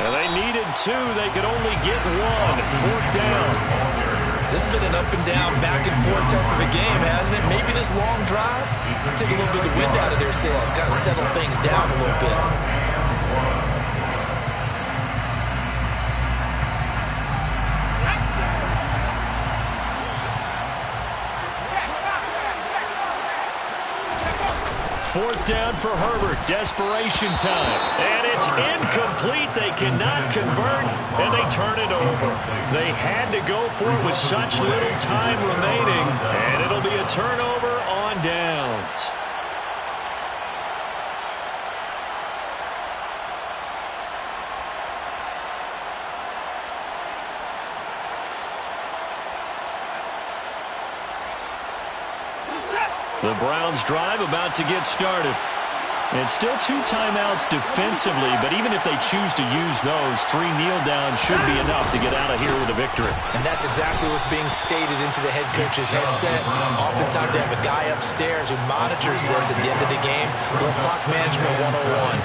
And they needed 2. They could only get 1. 4th down. This has been an up and down, back and forth type of a game, hasn't it? Maybe this long drive will take a little bit of the wind out of their sails, kind of settle things down a little bit. Fourth down for Herbert. Desperation time. And it's incomplete. They cannot convert, and they turn it over. They had to go for it with such little time remaining, and it'll be a turnover on downs. The Browns drive about to get started. And still 2 timeouts defensively, but even if they choose to use those, 3 kneel downs should be enough to get out of here with a victory. And that's exactly what's being stated into the head coach's headset. Oftentimes they have a guy upstairs who monitors this at the end of the game. Little clock management 101.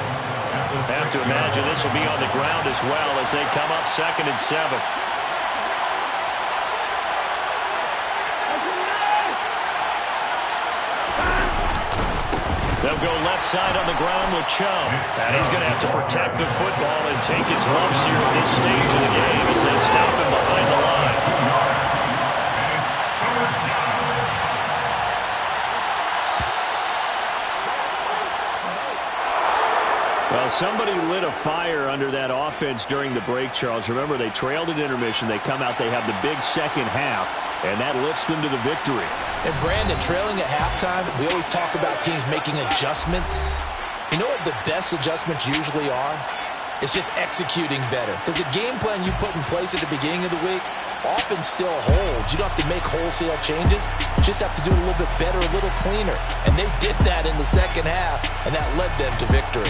I have to imagine this will be on the ground as well as they come up 2nd and 7. They'll go left side on the ground with Chubb. And he's going to have to protect the football and take his lumps here at this stage of the game as they stop him behind the line. Well, somebody lit a fire under that offense during the break, Charles. Remember, they trailed at intermission. They come out, they have the big second half, and that lifts them to the victory. And Brandon, trailing at halftime, we always talk about teams making adjustments. You know what the best adjustments usually are? It's just executing better. Because the game plan you put in place at the beginning of the week often still holds. You don't have to make wholesale changes. You just have to do it a little bit better, a little cleaner. And they did that in the second half, and that led them to victory.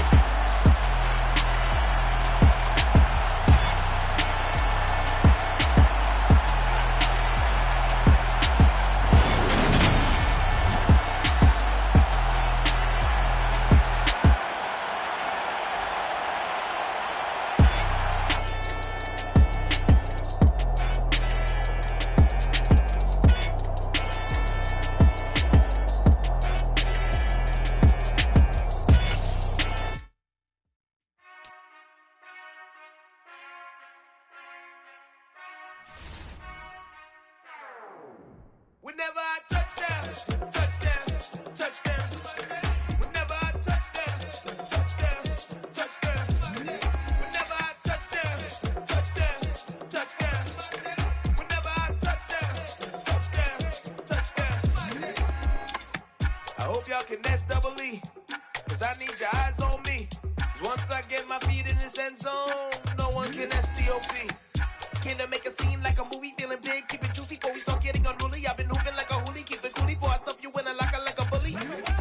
y'all can S-double-E. Cause I need your eyes on me. Cause once I get my feet in this end zone, no one can S-T-O-P. Can I make a scene like a movie, feeling big, keep it juicy before we start getting unruly. I've been hooping like a hoolie, keep it coolie before I stuff you in a locker like a bully.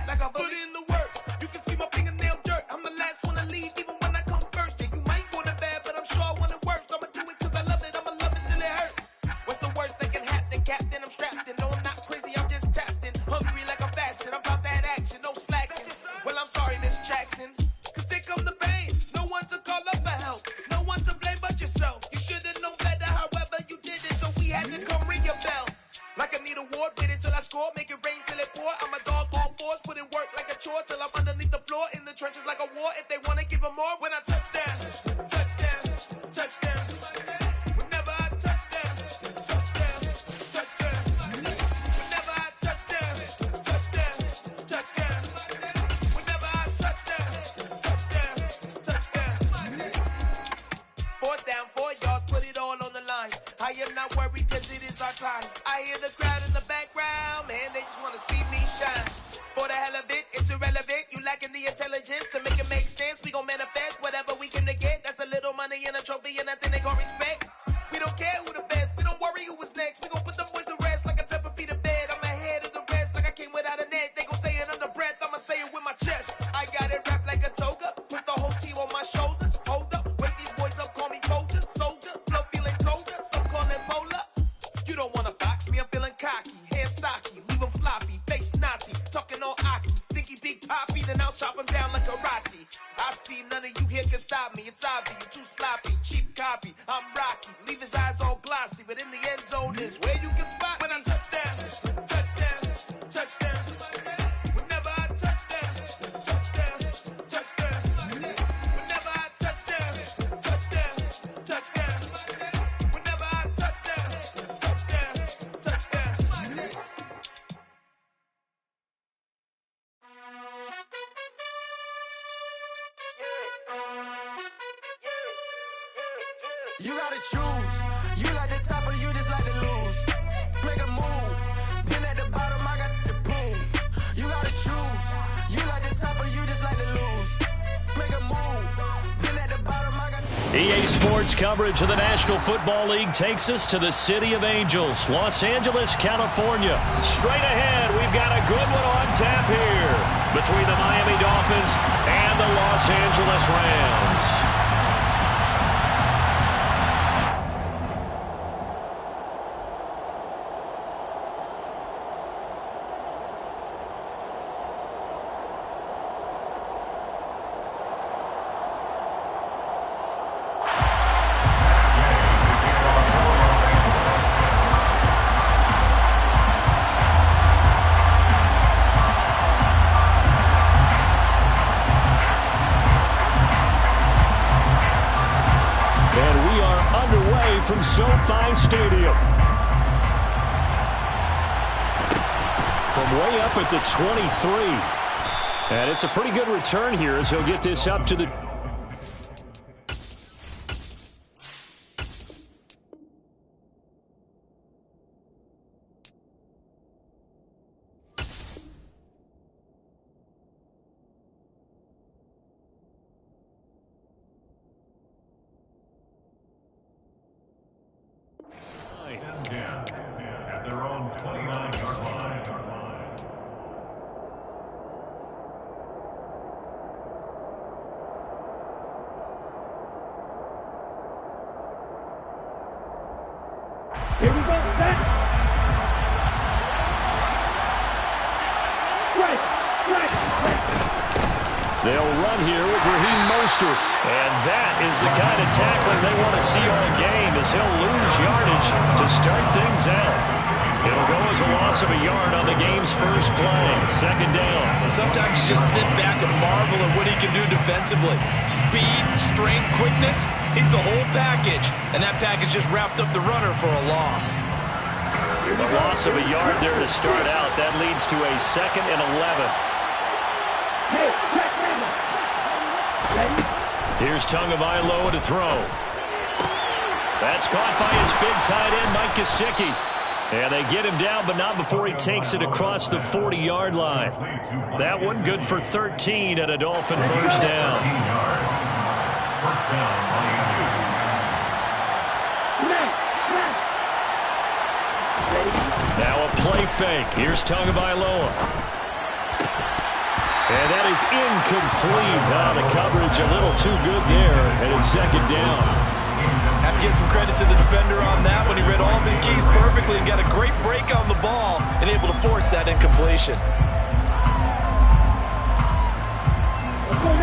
Like a bully. Put in the work, you can see my fingernail dirt. I'm the last one to leave, even when I come first. Yeah, you might want it bad, but I'm sure I want it worse. I'ma do it cause I love it, I'ma love it till it hurts. What's the worst that can happen, Captain? I'm strapped in, no I'm not crazy, I'm just tapped in. Hungry like I'm fasting, I'm about that action, no slacking. Well, I'm sorry, Miss Jackson, cause here come the pain. No one to call up for help, no one to blame but yourself. You should've known better, however you did it, so we had to come ring your bell. Like I need a ward, wait until I score, make it rain till it pour. I'm a dog on force, put in work like a chore till I'm underneath the floor, in the trenches like a war. If they wanna give them more, when I touch down, touchdown, touchdown. Whenever I touch down, touchdown, touchdown. Whenever I touch down, touchdown, touchdown. Whenever I touch down, touchdown, touchdown. 4th down, 4 yards, put it all on the line. I am not worried cause it is our time. I hear the crowd in the background, man, they just wanna see me shine. For the hell of it, it's irrelevant. You lacking the intelligence to make it make sense. We gon' manifest whatever we came to get. That's a little money and a trophy and nothing they call respect. We don't care who the best, we don't worry who was next. We gon' put the boys to rest like a temper feet of bed. I'm ahead of the rest like I came without a net. They gon' say it under breath, I'ma say it with my chest. I got it wrapped like a toga, put the whole team on my shoulders. Hold up, wake these boys up, call me Folger, soldier. Flow feeling colder, some call it polar. You don't wanna box me, I'm feeling cocky. Hair stocky, leave him floppy, face naughty. Talking all aki, think he big poppy, then I'll chop him down like karate. I see none of you here can stop me. It's obvious, you too sloppy, cheap copy. I'm Rocky, leave his eyes all glossy, but in the end zone is where you can spot when I touch down, touchdown, touchdown. Whenever I touch down, touchdown, touchdown. Whenever I touch down, touchdown, touchdown. Whenever I touch down, touchdown, touchdown. You gotta choose. You like the top or you just like to lose. Make a move. Been at the bottom, I got the proof. You gotta choose. You like the top or you just like to lose. Make a move. Been at the bottom, I got EA Sports coverage of the National Football League takes us to the City of Angels, Los Angeles, California. Straight ahead, we've got a good one on tap here between the Miami Dolphins and the Los Angeles Rams. From SoFi Stadium. From way up at the 23. And it's a pretty good return here as he'll get this up to the... At their own 29-yard line. Here we go. Set. Right. They'll run here with Raheem Mostert. And that is the kind of tackling they want to see all game as he'll lose yardage to start things out. It'll go as a loss of a yard on the game's first play. 2nd down. Sometimes you just sit back and marvel at what he can do defensively. Speed, strength, quickness, he's the whole package. And that package just wrapped up the runner for a loss. The loss of a yard there to start out. That leads to a 2nd and 11. Here's Tagovailoa to throw. That's caught by his big tight end, Mike Gesicki. And they get him down, but not before he takes it across the 40-yard line. That one good for 13 and a Dolphin first down. First down by Now a play fake. Here's Tagovailoa. And that is incomplete. The coverage a little too good there, and it's second down. Have to give some credit to the defender on that when he read all of his keys perfectly and got a great break on the ball and able to force that incompletion.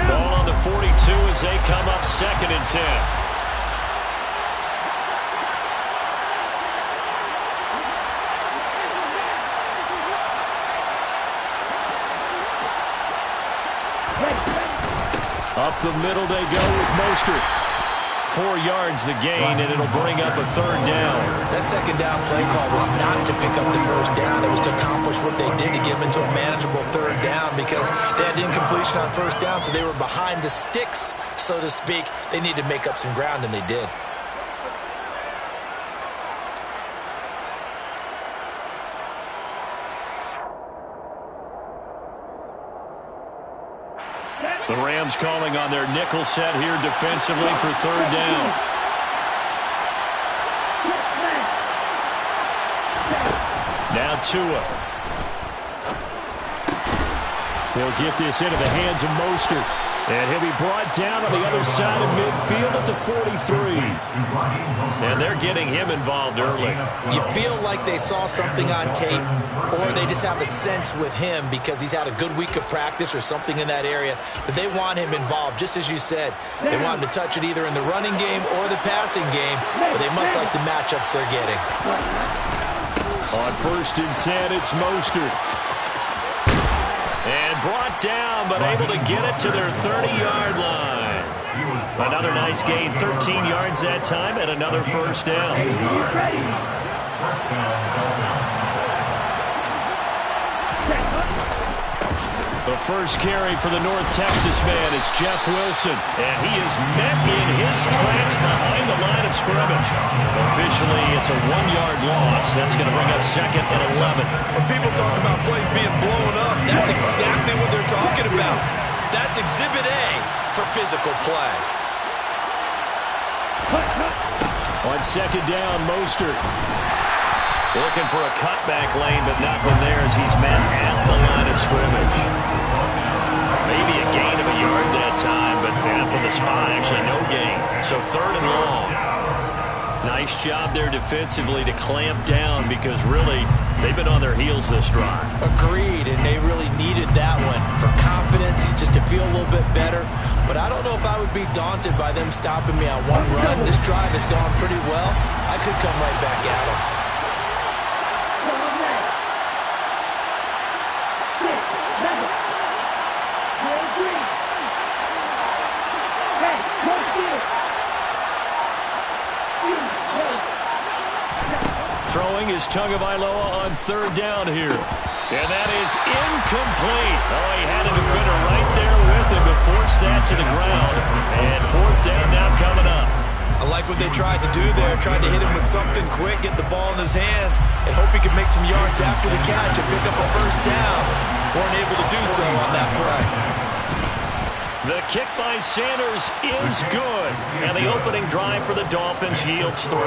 Ball on the 42 as they come up 2nd and 10. Up the middle they go with Mostert. 4 yards the gain, and it'll bring up a 3rd down. That second down play call was not to pick up the first down. It was to accomplish what they did to get them into a manageable 3rd down because they had incompletion on first down, so they were behind the sticks, so to speak. They needed to make up some ground, and they did. The Rams calling on their nickel set here defensively for 3rd down. Now Tua. He'll get this into the hands of Mostert. And he'll be brought down on the other side of midfield at the 43. And they're getting him involved early. You feel like they saw something on tape, or they just have a sense with him because he's had a good week of practice or something in that area that they want him involved. Just as you said, they want him to touch it either in the running game or the passing game, but they must like the matchups they're getting. On 1st and 10, it's Mostert. And brought down, but able to get it to their 30-yard line. Another nice gain, 13 yards that time, and another first down. The first carry for the North Texas man is Jeff Wilson, and he is met in his tracks behind the line of scrimmage. Officially, it's a 1-yard loss. That's going to bring up 2nd and 11. When people talk about plays being blown up, that's exactly what they're talking about. That's Exhibit A for physical play. On 2nd down, Mostert. Looking for a cutback lane, but nothing there as he's met at the line of scrimmage. Maybe a gain of a yard that time, but from the spot, actually no gain. So 3rd and long. Nice job there defensively to clamp down because really they've been on their heels this drive. Agreed, and they really needed that one for confidence, just to feel a little bit better. But I don't know if I would be daunted by them stopping me on one run. This drive has gone pretty well. I could come right back at them. Throwing is Tagovailoa on 3rd down here. And that is incomplete. Oh, he had a defender right there with him to force that to the ground. And 4th down now coming up. I like what they tried to do there, tried to hit him with something quick, get the ball in his hands, and hope he could make some yards after the catch and pick up a first down. Weren't able to do so on that play. The kick by Sanders is good. And the opening drive for the Dolphins yields 3.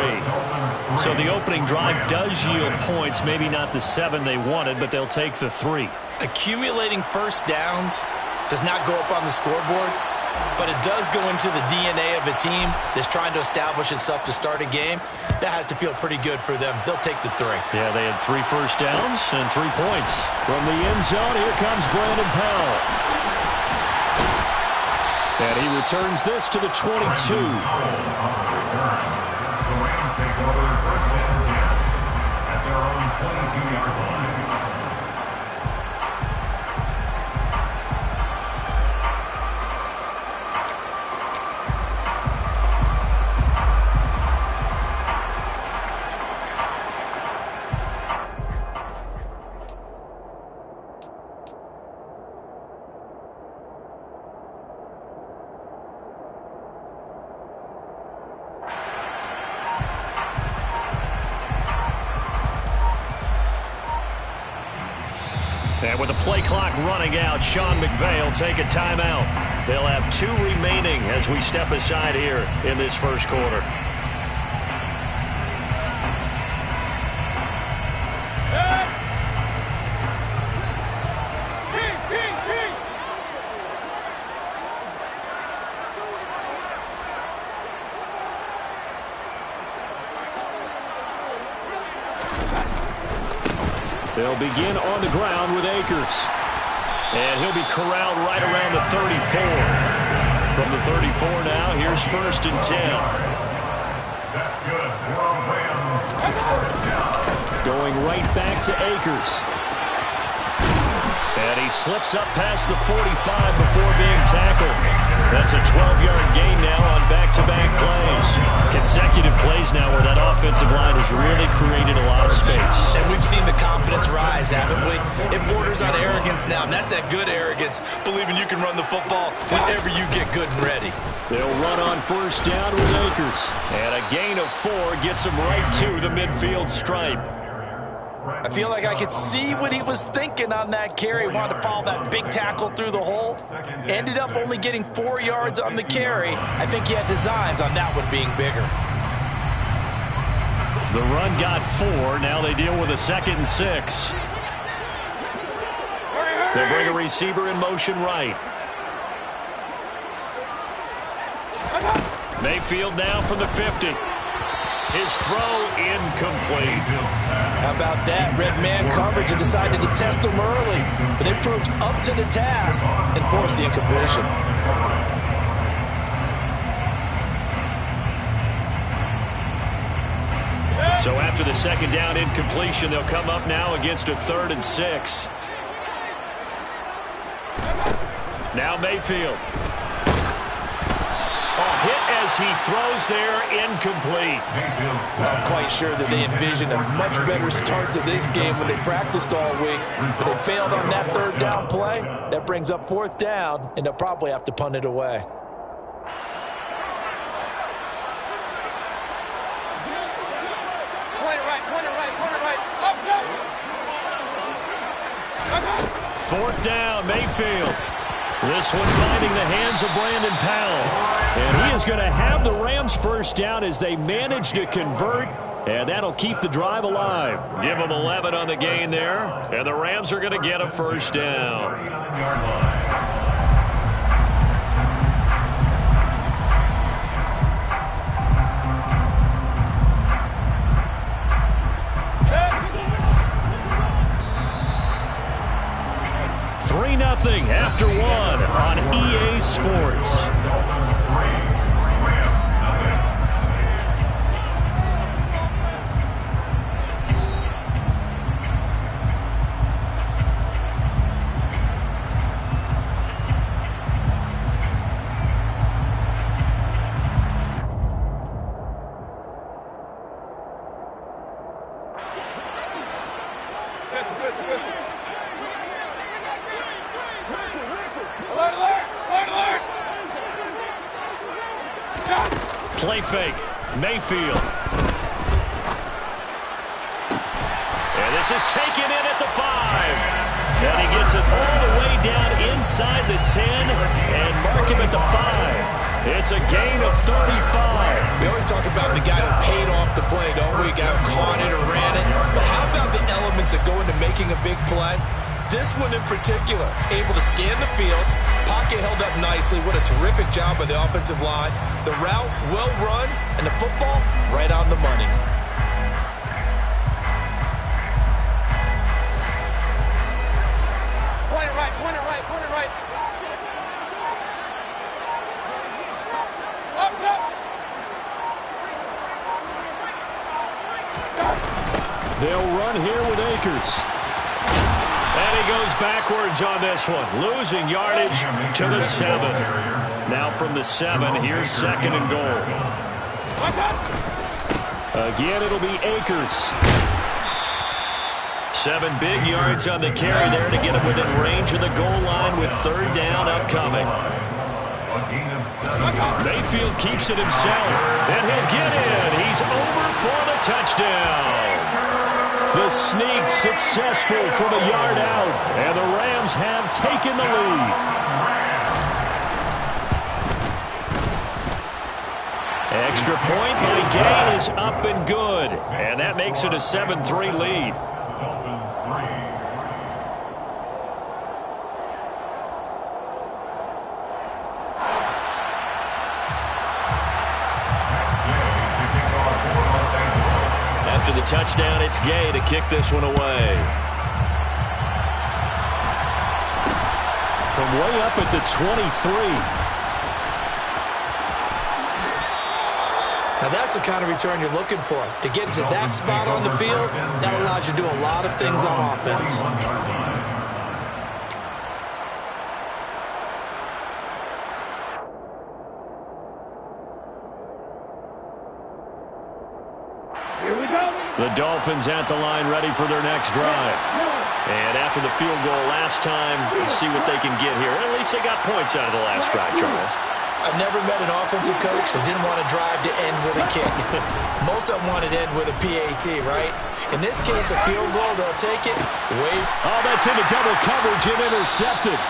So the opening drive does yield points, maybe not the 7 they wanted, but they'll take the 3. Accumulating first downs does not go up on the scoreboard, but it does go into the DNA of a team that's trying to establish itself to start a game. That has to feel pretty good for them. They'll take the 3. Yeah, they had 3 first downs and 3 points. From the end zone, here comes Brandon Powell. And he returns this to the 22. The Rams take over 1st and 10 at their own 22-yard line. And with the play clock running out, Sean McVay will take a timeout. They'll have 2 remaining as we step aside here in this first quarter. They'll begin on the ground with Akers. And he'll be corralled right around the 34. From the 34 now, here's 1st and 10. That's good. First down. Going right back to Akers. And he slips up past the 45 before being tackled. That's a 12-yard gain now on back-to-back plays. Consecutive plays now where that offensive line has really created a lot of space. And we've seen the confidence rise, haven't we? It borders on arrogance now, and that's that good arrogance, believing you can run the football whenever you get good and ready. They'll run on 1st down with Akers. And a gain of 4 gets him right to the midfield stripe. I feel like I could see what he was thinking on that carry. Wanted to follow that big tackle through the hole. Ended up only getting 4 yards on the carry. I think he had designs on that one being bigger. The run got 4. Now they deal with a 2nd and 6. They'll bring a receiver in motion right. Mayfield now from the 50. His throw incomplete. How about that? Red man coverage and decided to test him early. But they proved up to the task and forced the incompletion. So after the 2nd down incompletion, they'll come up now against a 3rd and 6. Now Mayfield. Hit as he throws there, incomplete. I'm quite sure that they envisioned a much better start to this game when they practiced all week. But they failed on that 3rd down play. That brings up 4th down, and they'll probably have to punt it away. Fourth down, Mayfield. This one finding the hands of Brandon Powell. And he is going to have the Rams 1st down as they manage to convert. And that'll keep the drive alive. Give them 11 on the gain there. And the Rams are going to get a 1st down. Nothing after 1 on EA Sports. Play fake. Mayfield. And this is taken in at the 5. And he gets it all the way down inside the 10 and mark him at the 5. It's a gain of 35. We always talk about the guy who paid off the play, don't we? The guy who caught it or ran it. But how about the elements that go into making a big play? This one in particular, able to scan the field, pocket held up nicely. What a terrific job by the offensive line. The route, well run, and the football, right on the money. Point it right, point it right, point it right. Up, up. They'll run here with Akers. And he goes backwards on this one, losing yardage to the 7. Now from the 7, here's 2nd and goal. Again, it'll be Akers. 7 big yards on the carry there to get him within range of the goal line with 3rd down upcoming. Mayfield keeps it himself, and he'll get in. He's over for the touchdown. The sneak successful from a yard out, and the Rams have taken the lead. Extra point by Gay is up and good, and that makes it a 7-3 lead. Dolphins 3. After the touchdown, it's Gay to kick this one away. From way up at the 23. Now that's the kind of return you're looking for. To get to that spot on the field, that allows you to do a lot of things on offense. The Dolphins at the line ready for their next drive. And after the field goal last time, we'll see what they can get here. At least they got points out of the last drive, Charles. I've never met an offensive coach that didn't want to drive to end with a kick. Most of them wanted to end with a PAT, right? In this case, a field goal, they'll take it. Wait. Oh, that's into double coverage and intercepted.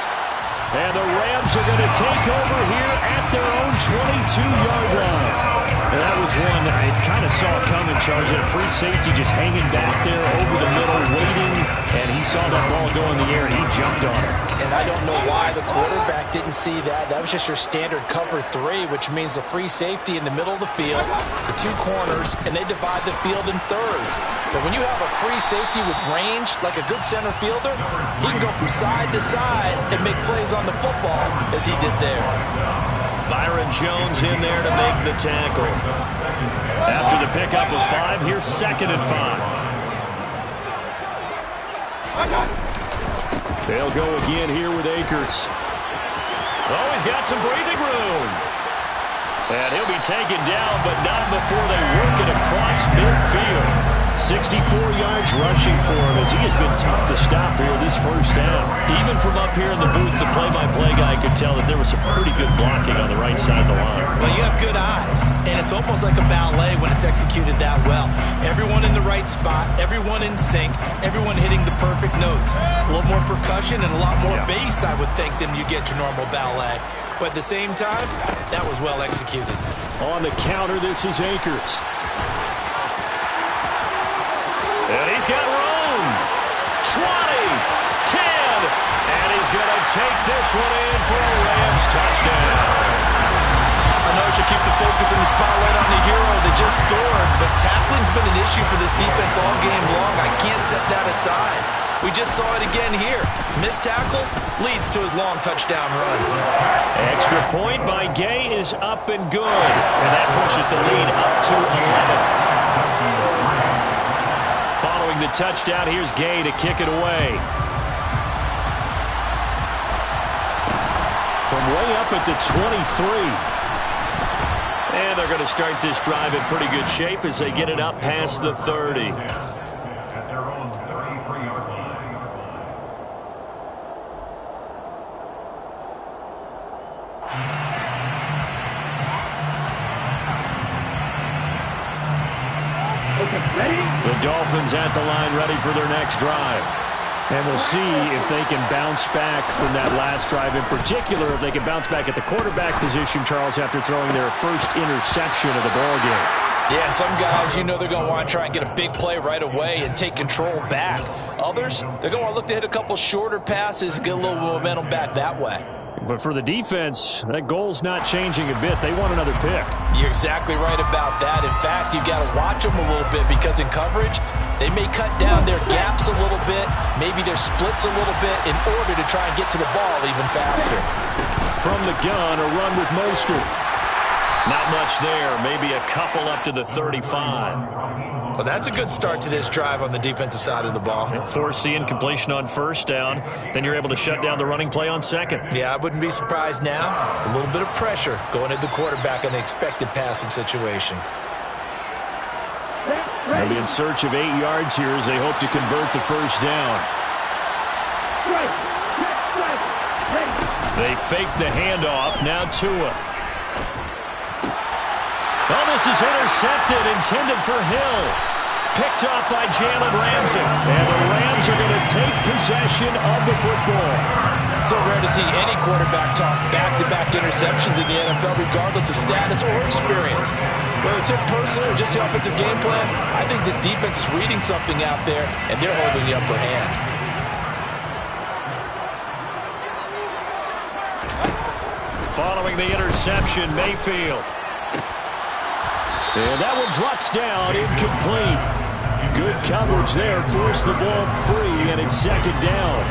And the Rams are going to take over here at their own 22-yard line. And that was one I kind of saw coming, Charles. A free safety just hanging back there over the middle, waiting. And he saw that ball go in the air, and he jumped on it. And I don't know why the quarterback didn't see that. That was just your standard cover 3, which means the free safety in the middle of the field, the 2 corners, and they divide the field in thirds. But when you have a free safety with range, like a good center fielder, he can go from side to side and make plays on the football as he did there. Byron Jones in there to make the tackle. After the pickup of 5, here's 2nd and 5. They'll go again here with Akers. Oh, he's got some breathing room. And he'll be taken down, but not before they work it across midfield. 64 yards rushing for him as he has been tough to stop here this first down. Even from up here in the booth, the play-by-play guy could tell that there was some pretty good blocking on the right side of the line. Well, you have good eyes, and it's almost like a ballet when it's executed that well. Everyone in the right spot, everyone in sync, everyone hitting the perfect notes. A little more percussion and a lot more bass, I would think, than you get your normal ballet. But at the same time, that was well executed. On the counter, this is Akers. And he's got room. 20, 10, and he's going to take this one in for a Rams touchdown. I know I should keep the focus and the spotlight on the hero that just scored, but tackling's been an issue for this defense all game long. I can't set that aside. We just saw it again here. Missed tackles leads to his long touchdown run. Extra point by Gay is up and good, and that pushes the lead up to 11. Following the touchdown, here's Gay to kick it away. From way up at the 23. And they're going to start this drive in pretty good shape as they get it up past the 30. At their own 33-yard line. The Dolphins at the line ready for their next drive. And we'll see if they can bounce back from that last drive. In particular, if they can bounce back at the quarterback position, Charles, after throwing their first interception of the ballgame. Yeah, and some guys, you know they're going to want to try and get a big play right away and take control back. Others, they're going to want to look to hit a couple shorter passes, get a little momentum back that way. But for the defense, that goal's not changing a bit. They want another pick. You're exactly right about that. In fact, you got to watch them a little bit because in coverage, they may cut down their gaps a little bit, maybe their splits a little bit in order to try and get to the ball even faster. From the gun, a run with Mostert. Not much there, maybe a couple up to the 35. Well, that's a good start to this drive on the defensive side of the ball. Force the incompletion on first down. Then you're able to shut down the running play on second. Yeah, I wouldn't be surprised now. A little bit of pressure going at the quarterback in the expected passing situation. They'll be in search of 8 yards here as they hope to convert the first down. They fake the handoff. Now Tua. Oh, this is intercepted, intended for Hill. Picked off by Jalen Ramsey. And the Rams are going to take possession of the football. So rare to see any quarterback toss back-to-back interceptions in the NFL, regardless of status or experience. Whether it's him personally or just the offensive game plan, I think this defense is reading something out there, and they're holding the upper hand. Following the interception, Mayfield. And that one drops down, incomplete. Good coverage there, forced the ball free, and it's second down.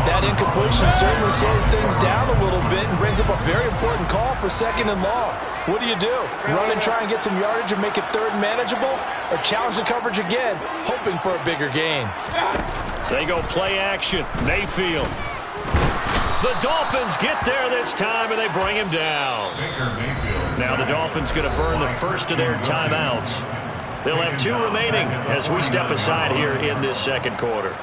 That incompletion certainly slows things down a little bit and brings up a very important call for second and long. What do? Run and try and get some yardage and make it third and manageable? Or challenge the coverage again, hoping for a bigger gain? They go play action. Mayfield. The Dolphins get there this time, and they bring him down. Now the Dolphins going to burn the first of their timeouts. They'll have 2 remaining as we step aside here in this second quarter.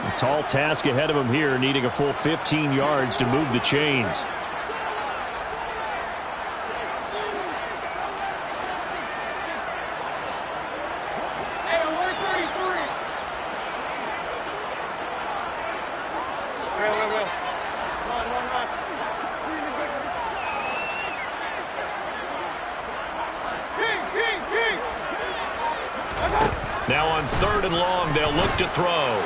A tall task ahead of him here, needing a full 15 yards to move the chains. Now on third and long, they'll look to throw.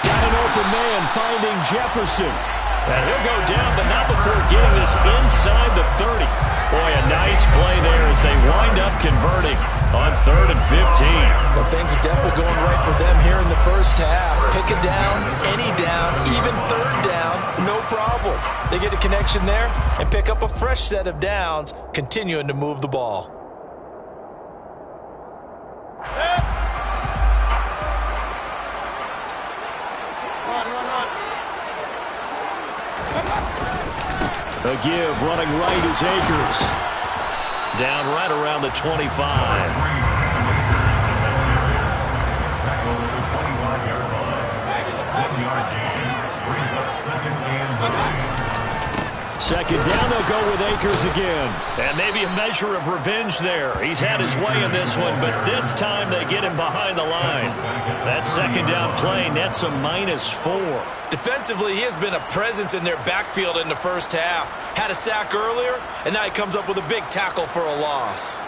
Got an open man finding Jefferson. And he'll go down, but not before getting this inside the 30. Boy, a nice play there as they wind up converting on 3rd and 15. Well, things are definitely going right for them here in the first half. Pick a down, any down, even third down, no problem. They get a connection there and pick up a fresh set of downs, continuing to move the ball. A give, running right is Akers. Down right around the 25. Tackle at the 21-yard line. 1-yard gain brings up second and 10. Second down, they'll go with Akers again. And maybe a measure of revenge there. He's had his way in this one, but this time they get him behind the line. That second down play nets a -4. Defensively, he has been a presence in their backfield in the first half. Had a sack earlier, and now he comes up with a big tackle for a loss.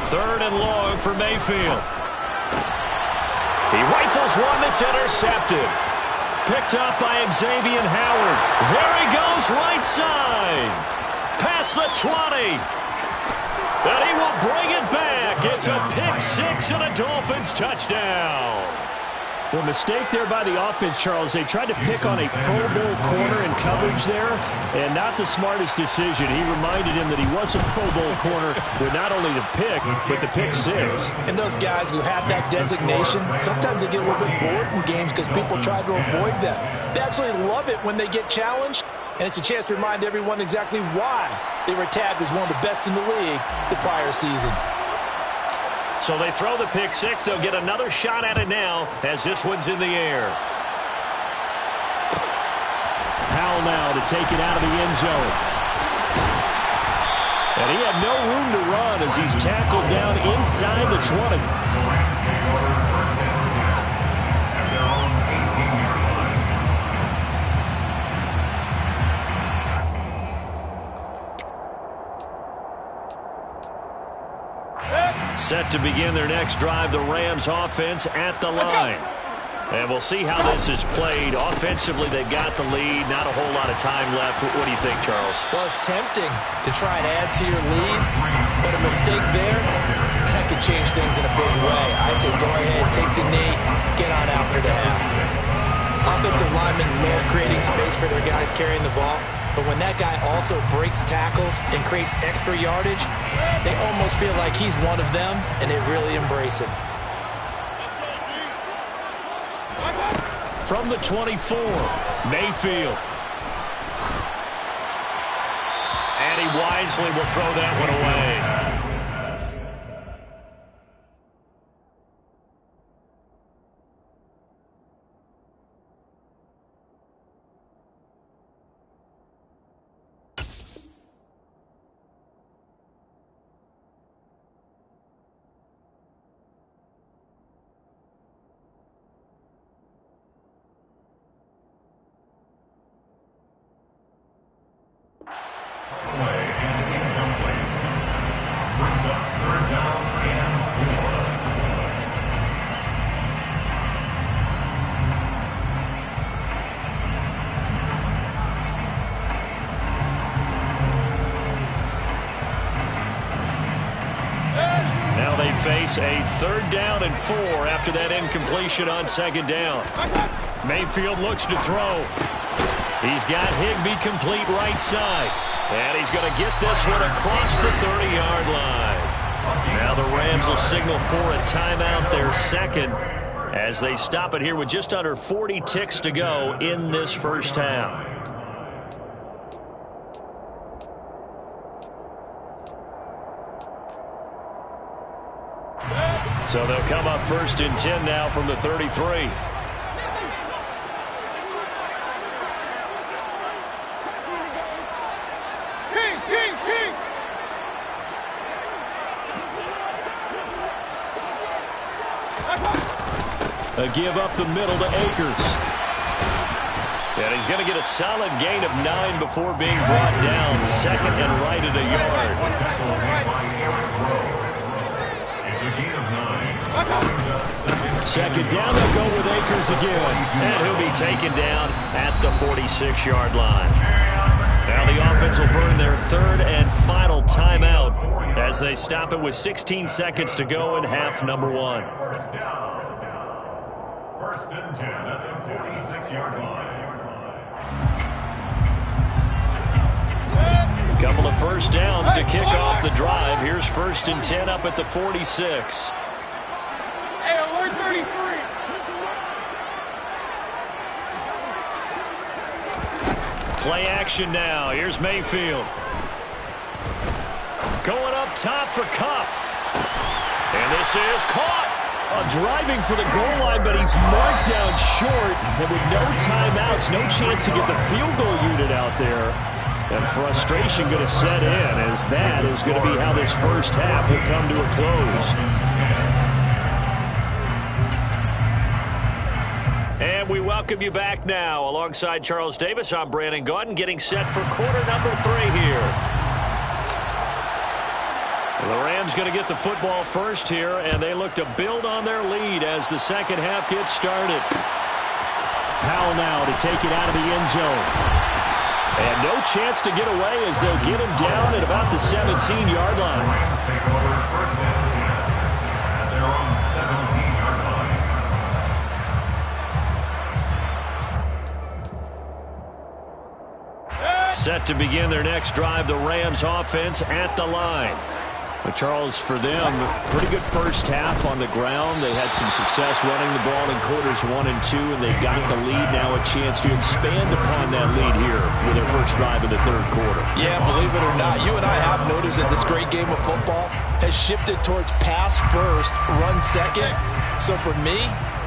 Third and long for Mayfield. He rifles one that's intercepted. Picked up by Xavier Howard. There he goes, right side. Past the 20. And he will bring it back. It's a pick-6 and a Dolphins touchdown. Well, mistake there by the offense, Charles. They tried to pick on a Pro Bowl corner in coverage there, and not the smartest decision. He reminded him that he was a Pro Bowl corner with not only the pick, but the pick-6. And those guys who have that designation, sometimes they get a little bit bored in games because people try to avoid them. They absolutely love it when they get challenged, and it's a chance to remind everyone exactly why they were tagged as one of the best in the league the prior season. So they throw the pick-6. They'll get another shot at it now as this one's in the air. Powell now to take it out of the end zone. And he had no room to run as he's tackled down inside the 20. Set to begin their next drive, the Rams offense at the line. And we'll see how this is played. Offensively, they've got the lead. Not a whole lot of time left. What do you think, Charles? Well, it's tempting to try and add to your lead, but a mistake there, that could change things in a big way. I say go ahead, take the knee, get on out for the half. Offensive linemen love creating space for their guys carrying the ball, but when that guy also breaks tackles and creates extra yardage, they almost feel like he's one of them, and they really embrace it. From the 24, Mayfield. And he wisely will throw that one away. face a 3rd down and 4 after that incompletion on 2nd down. Mayfield looks to throw. He's got Higbee complete right side. And he's going to get this one across the 30-yard line. Now the Rams will signal for a timeout, their second, as they stop it here with just under 40 ticks to go in this first half. So they'll come up 1st and 10 now from the 33. A give up the middle to Akers. And he's going to get a solid gain of 9 before being brought down. 2nd and right at a yard. It's a gain of 9. 2nd down, they'll go with Akers again. And he'll be taken down at the 46-yard line. Now the offense will burn their 3rd and final timeout as they stop it with 16 seconds to go in half number 1. 1st and 10 at the 46-yard line. A couple of first downs to kick off the drive. Here's 1st and 10 up at the 46. Hey, alert 33. Play action now. Here's Mayfield. Going up top for Kupp. And this is caught. Driving for the goal line, but he's marked down short. And with no timeouts, no chance to get the field goal unit out there. And frustration going to set in, as that is going to be how this first half will come to a close. And we welcome you back now. Alongside Charles Davis, I'm Brandon Gaudin, getting set for quarter number 3 here. The Rams going to get the football first here, and they look to build on their lead as the second half gets started. Powell now to take it out of the end zone. And no chance to get away as they'll get him down at about the 17-yard line. Rams take over 1st and 10 at their own 17-yard line. Set to begin their next drive, the Rams offense at the line. But Charles, for them, pretty good first half on the ground. They had some success running the ball in quarters 1 and 2, and they've got the lead now, a chance to expand upon that lead here with their first drive in the 3rd quarter. Yeah, believe it or not, you and I have noticed that this great game of football has shifted towards pass first, run second. So for me,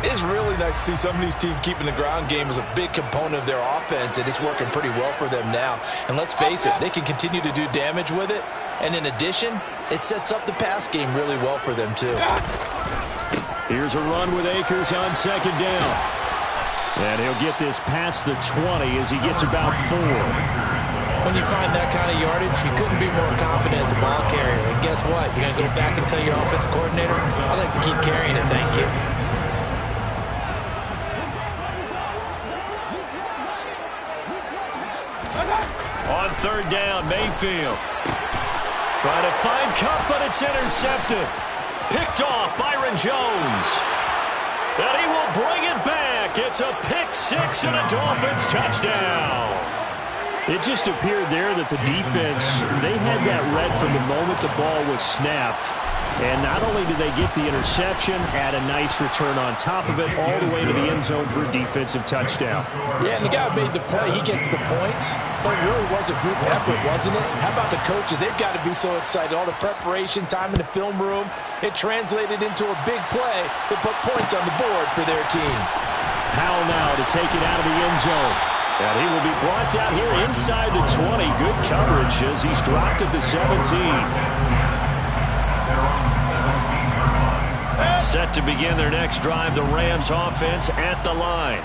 it's really nice to see some of these teams keeping the ground game as a big component of their offense, and it's working pretty well for them now. And let's face it, they can continue to do damage with it. And in addition, it sets up the pass game really well for them, too. Here's a run with Akers on 2nd down. And he'll get this past the 20 as he gets about 4. When you find that kind of yardage, you couldn't be more confident as a ball carrier. And guess what? You're going to go back and tell your offensive coordinator, I'd like to keep carrying it, thank you. On 3rd down, Mayfield. Trying to find Kupp, but it's intercepted. Picked off Byron Jones. And he will bring it back. It's a pick 6 and a Dolphins touchdown. It just appeared there that the defense, they had that read from the moment the ball was snapped. And not only did they get the interception, had a nice return on top of it, all the way to the end zone for a defensive touchdown. Yeah, and the guy who made the play, he gets the points. But it really was a group effort, wasn't it? How about the coaches? They've got to be so excited. All the preparation time in the film room, it translated into a big play that put points on the board for their team. Powell now to take it out of the end zone. And he will be brought down here inside the 20. Good coverage as he's dropped at the 17. Set to begin their next drive, the Rams offense at the line.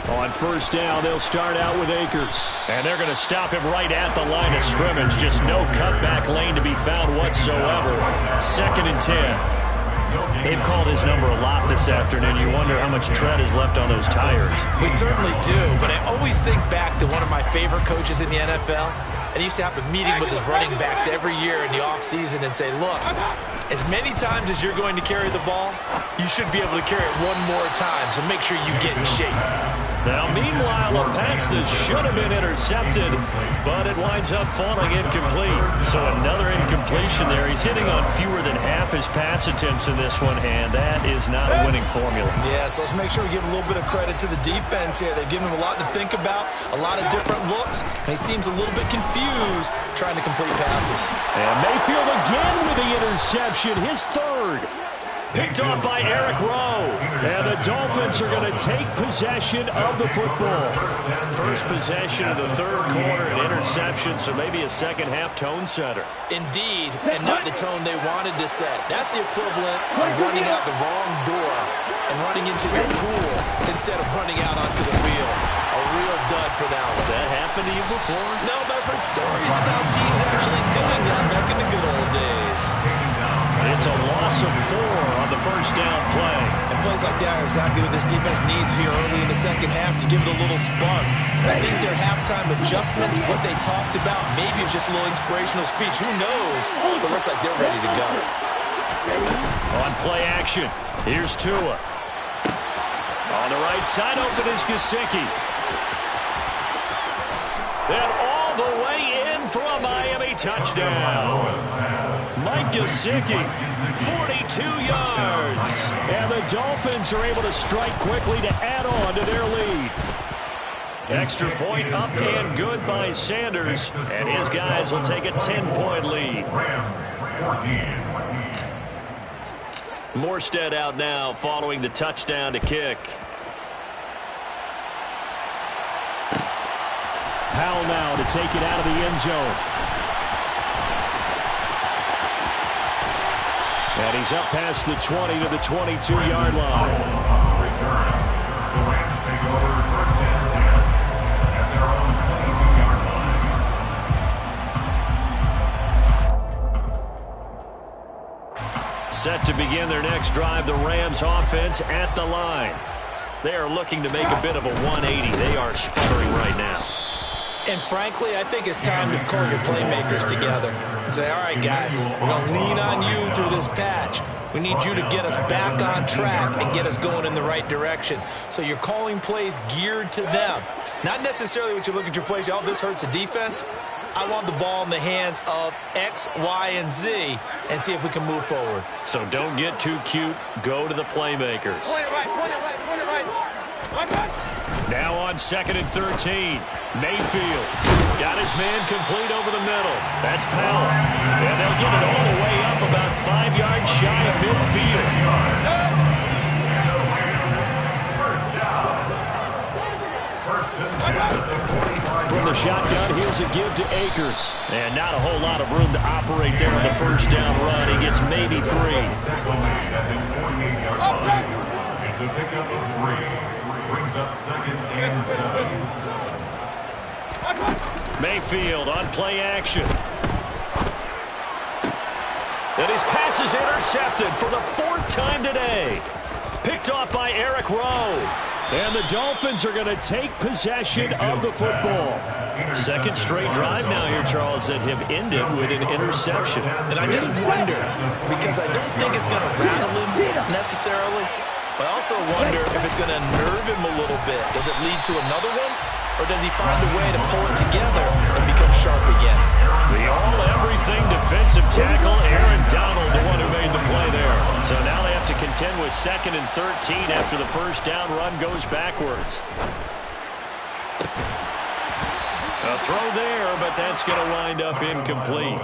On 1st down, they'll start out with Akers. And they're going to stop him right at the line of scrimmage. Just no cutback lane to be found whatsoever. 2nd and 10. They've called his number a lot this afternoon. You wonder how much tread is left on those tires. We certainly do, but I always think back to one of my favorite coaches in the NFL. And he used to have a meeting with his running backs every year in the offseason and say, look, as many times as you're going to carry the ball, you should be able to carry it one more time, so make sure you get in shape. Now, meanwhile, a pass that should have been intercepted, but it winds up falling incomplete. So another incompletion there. He's hitting on fewer than half his pass attempts in this one, and that is not a winning formula. Yeah, so let's make sure we give a little bit of credit to the defense here. They've given him a lot to think about, a lot of different looks, and he seems a little bit confused trying to complete passes. And Mayfield again with the interception, his third. Picked off by Eric Rowe. And the Dolphins are going to take possession of the football. First possession of the third quarter, an interception, so maybe a second-half tone setter. Indeed, and not the tone they wanted to set. That's the equivalent of running out the wrong door and running into your pool instead of running out onto the wheel. A real dud for that one. Has that happened to you before? No, but I've heard stories about teams actually doing that back in the good old days. It's a loss of 4 on the first down play. And plays like that are exactly what this defense needs here early in the second half to give it a little spark. I think their halftime adjustments, what they talked about, maybe it's just a little inspirational speech. Who knows? But it looks like they're ready to go. On play action, here's Tua. On the right side, open is Gesicki. And all the way in for a Miami touchdown. Mike Gesicki, 42 yards. And the Dolphins are able to strike quickly to add on to their lead. Extra point up and good by Sanders. And his guys will take a 10-point lead. Morstead out now following the touchdown to kick. Powell now to take it out of the end zone. And he's up past the 20 to the 22-yard line. Return. The Rams take over first and 10 at their own 22-yard line. Set to begin their next drive, the Rams offense at the line. They are looking to make a bit of a 180. They are sputtering right now. And frankly, I think it's time to call your playmakers together and say, all right, guys, we're going to lean on you through this patch. We need you to get us back on track and get us going in the right direction. So you're calling plays geared to them. Not necessarily what you look at your plays, oh, this hurts the defense. I want the ball in the hands of X, Y, and Z and see if we can move forward. So don't get too cute. Go to the playmakers. Point it right, point it right, point it right. Now on 2nd and 13. Mayfield got his man complete over the middle. That's Powell. And they'll get it all the way up about 5 yards shy of midfield. From the shotgun, here's a give to Akers. And not a whole lot of room to operate there on the first down run. He gets maybe 3. It's a pickup of 3. Brings up 2nd and 7. Mayfield on play action. And his pass is intercepted for the 4th time today. Picked off by Eric Rowe. And the Dolphins are going to take possession of the football. Second straight drive now here, Charles, that have ended with an interception. And I just wonder, because I don't think it's going to rattle him necessarily, but I also wonder if it's going to nerve him a little bit. Does it lead to another one? Or does he find a way to pull it together and become sharp again? The all-everything defensive tackle, Aaron Donald, the one who made the play there. So now they have to contend with 2nd and 13 after the first down run goes backwards. A throw there, but that's going to wind up incomplete.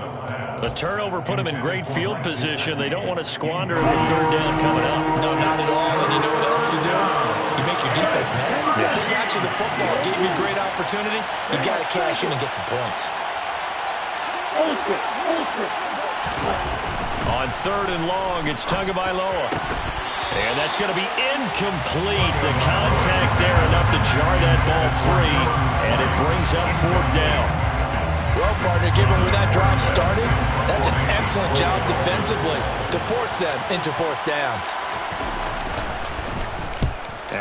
The turnover put them in great field position. They don't want to squander the 3rd down coming up. No, not at all. And you know what else you do? You make your defense mad. Yeah. They got you the football, gave you a great opportunity. You got to cash in and get some points. On 3rd and long, it's Tagovailoa. And that's going to be incomplete. The contact there enough to jar that ball free, and it brings up 4th down. Well, partner, given where that drive started, that's an excellent job defensively to force them into fourth down.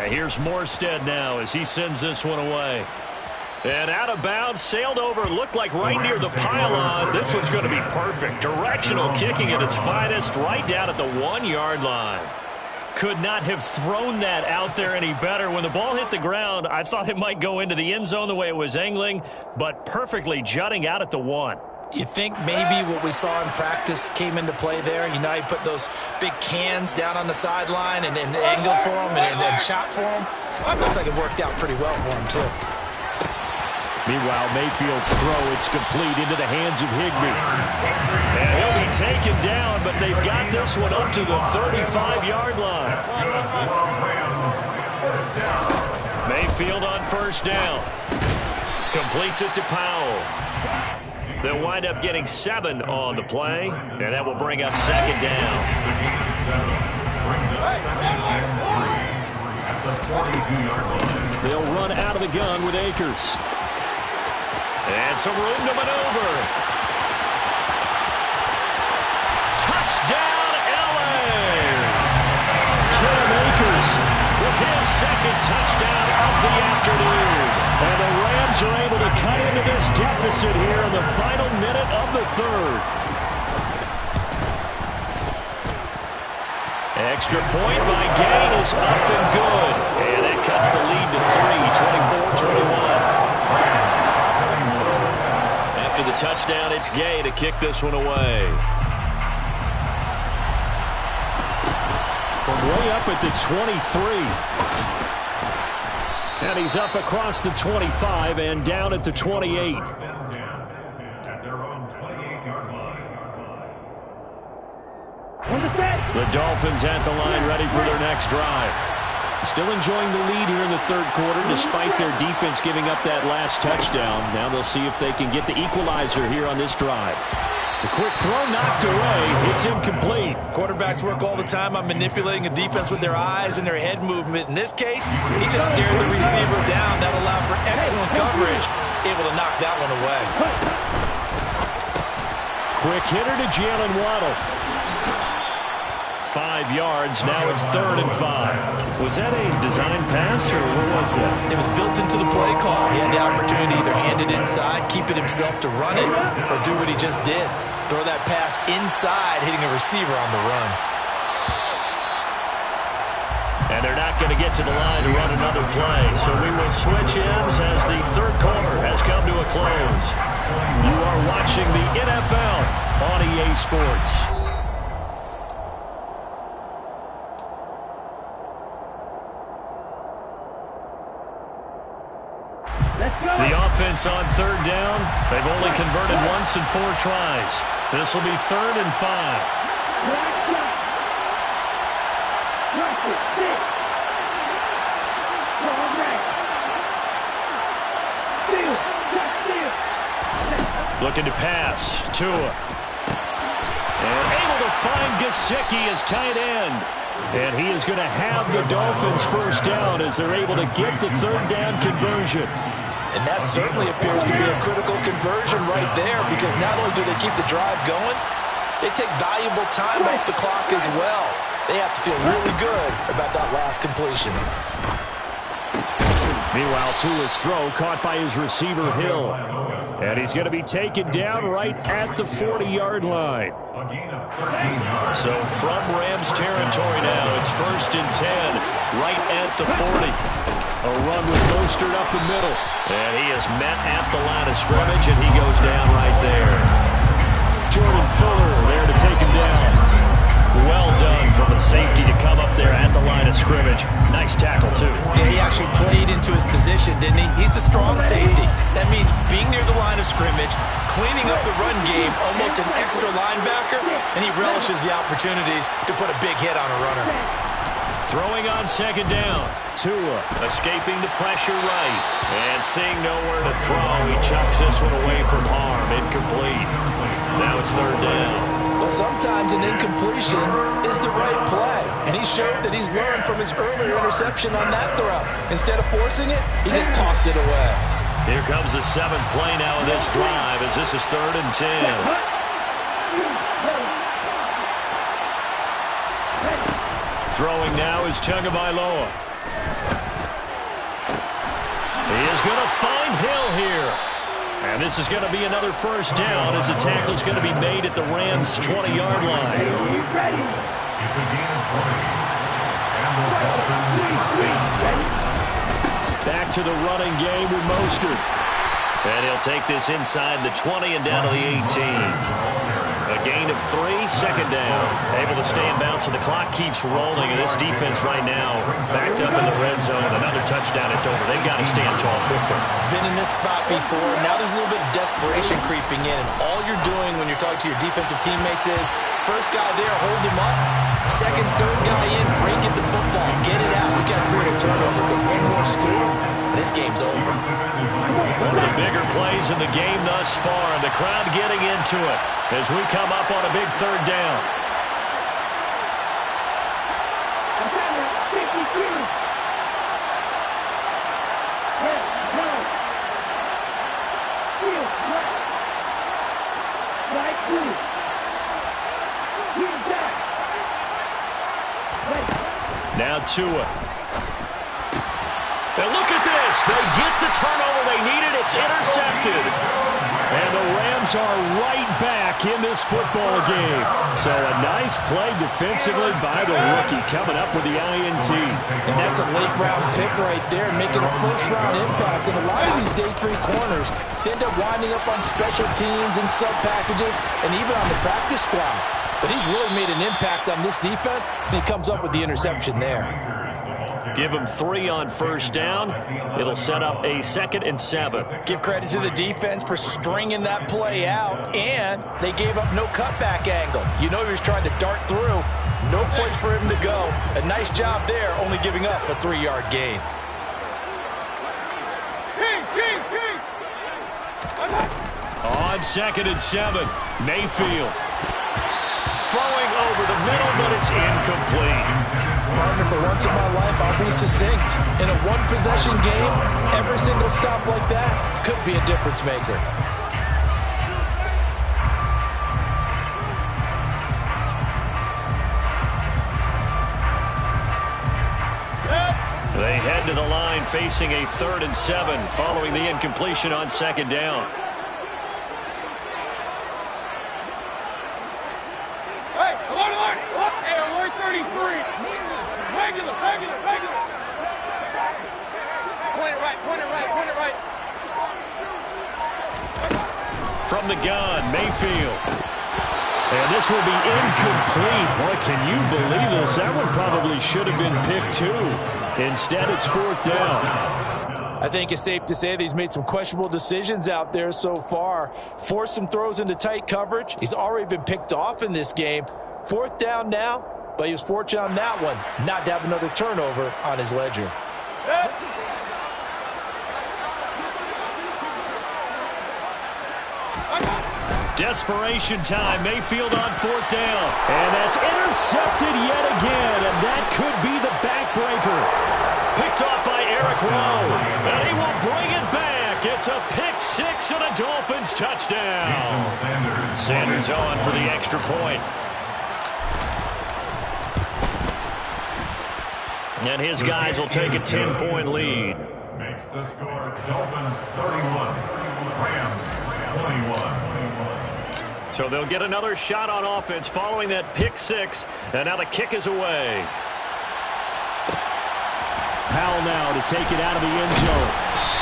Here's Morstead now as he sends this one away. And out of bounds, sailed over, looked like right near the pylon. This one's going to be perfect. Directional kicking at its finest, right down at the 1-yard line. Could not have thrown that out there any better. When the ball hit the ground, I thought it might go into the end zone the way it was angling, but perfectly jutting out at the 1. You think maybe what we saw in practice came into play there? You know, you put those big cans down on the sideline and angled for them and shot for them. Looks like it worked out pretty well for him, too. Meanwhile, Mayfield's throw, it's complete into the hands of Higbee. And he'll be taken down, but they've got this one up to the 35-yard line. Mayfield on first down. Completes it to Powell. They'll wind up getting 7 on the play, and that will bring up second down. They'll run out of the gun with Akers. And some room to maneuver. Touchdown, LA! Cam Akers With his second touchdown of the afternoon. And the Rams are able to cut into this deficit here in the final minute of the third. Extra point by Gain is up and good. And that cuts the lead to 3, 24-21. After the touchdown, it's Gay to kick this one away. From way up at the 23. And he's up across the 25 and down at the 28. The Dolphins at the line, ready for their next drive. Still enjoying the lead here in the third quarter, despite their defense giving up that last touchdown. Now they'll see if they can get the equalizer here on this drive. The quick throw knocked away. It's incomplete. Quarterbacks work all the time on manipulating a defense with their eyes and their head movement. In this case, he just stared the receiver down. That allowed for excellent coverage. Able to knock that one away. Quick hitter to Jalen Waddle. 5 yards. Now it's 3rd and 5. Was that a design pass, or what was that? It was built into the play call. He had the opportunity to either hand it inside, keep it himself to run it, or do what he just did. Throw that pass inside, hitting a receiver on the run. And they're not going to get to the line to run another play. So we will switch ends as the third quarter has come to a close. You are watching the NFL on EA Sports. The offense on 3rd down. They've only converted once in 4 tries. This will be 3rd and 5. Looking to pass. Tua. And able to find Gesicki as tight end. And he is going to have the Dolphins first down as they're able to get the 3rd down conversion. And that certainly appears to be a critical conversion right there, because not only do they keep the drive going, they take valuable time off the clock as well. They have to feel really good about that last completion. Meanwhile, Tua's throw caught by his receiver, Hill. And he's going to be taken down right at the 40-yard line. So from Rams territory now, it's 1st and 10, right at the 40. A run with Mostert up the middle. And he is met at the line of scrimmage, and he goes down right there. Jordan Fuller there to take him down. Well done from a safety to come up there at the line of scrimmage. Nice tackle, too. Yeah, he actually played into his position, didn't he? He's the strong safety. That means being near the line of scrimmage, cleaning up the run game, almost an extra linebacker, and he relishes the opportunities to put a big hit on a runner. Throwing on 2nd down. Tua escaping the pressure right. And seeing nowhere to throw, he chucks this one away from harm. Incomplete. Now it's 3rd down. Well, sometimes an incompletion is the right play. And he showed that he's learned from his earlier interception on that throw. Instead of forcing it, he just tossed it away. Here comes the 7th play now of this drive as this is 3rd and 10. Throwing now is Tagovailoa. He is going to find Hill here. And this is going to be another first down as the tackle is going to be made at the Rams' 20-yard line. It's a gain of 20. And the Dolphins. Back to the running game with Mostert. And he'll take this inside the 20 and down to the 18. A gain of 3, 2nd down. Able to stay in bounds, so the clock keeps rolling. And this defense right now backed up in the red zone. Another touchdown, it's over. They've got to stand tall quickly. Been in this spot before. Now there's a little bit of desperation creeping in. And all you're doing when you're talking to your defensive teammates is, first guy there, hold him up. Second, third guy in, break it the football. Get it out. We've got to create a turnover because one more score, and this game's over. One of the bigger plays in the game thus far, and the crowd getting into it as we come up on a big 3rd down. Now Tua. And look at this. They get the turnover they needed. It's intercepted. And the Rams are right back in this football game. So a nice play defensively by the rookie coming up with the INT. And that's a late-round pick right there, making a first-round impact. And a lot of these day 3 corners end up winding up on special teams and sub-packages and even on the practice squad. But he's really made an impact on this defense, and he comes up with the interception there. Give him 3 on first down. It'll set up a 2nd and 7. Give credit to the defense for stringing that play out, and they gave up no cutback angle. You know he was trying to dart through. No place for him to go. A nice job there, only giving up a 3-yard gain. On 2nd and 7, Mayfield. Throwing over the middle, but it's incomplete. Partner, for once in my life, I'll be succinct. In a one-possession game, every single stop like that could be a difference maker. They head to the line facing a 3rd and 7 following the incompletion on 2nd down. From the gun, Mayfield. And this will be incomplete. Boy, can you believe this? That one probably should have been picked 2. Instead, it's 4th down. I think it's safe to say that he's made some questionable decisions out there so far. Forced some throws into tight coverage. He's already been picked off in this game. 4th down now, but he was fortunate on that one not to have another turnover on his ledger. Desperation time. Mayfield on 4th down. And that's intercepted yet again. And that could be the backbreaker. Picked off by Eric Rowe. And he will bring it back. It's a pick 6 and a Dolphins touchdown. Sanders on for the extra point. And his guys will take a 10-point lead. Makes the score Dolphins 31, Rams 21. So they'll get another shot on offense following that pick 6. And now the kick is away. Powell now to take it out of the end zone.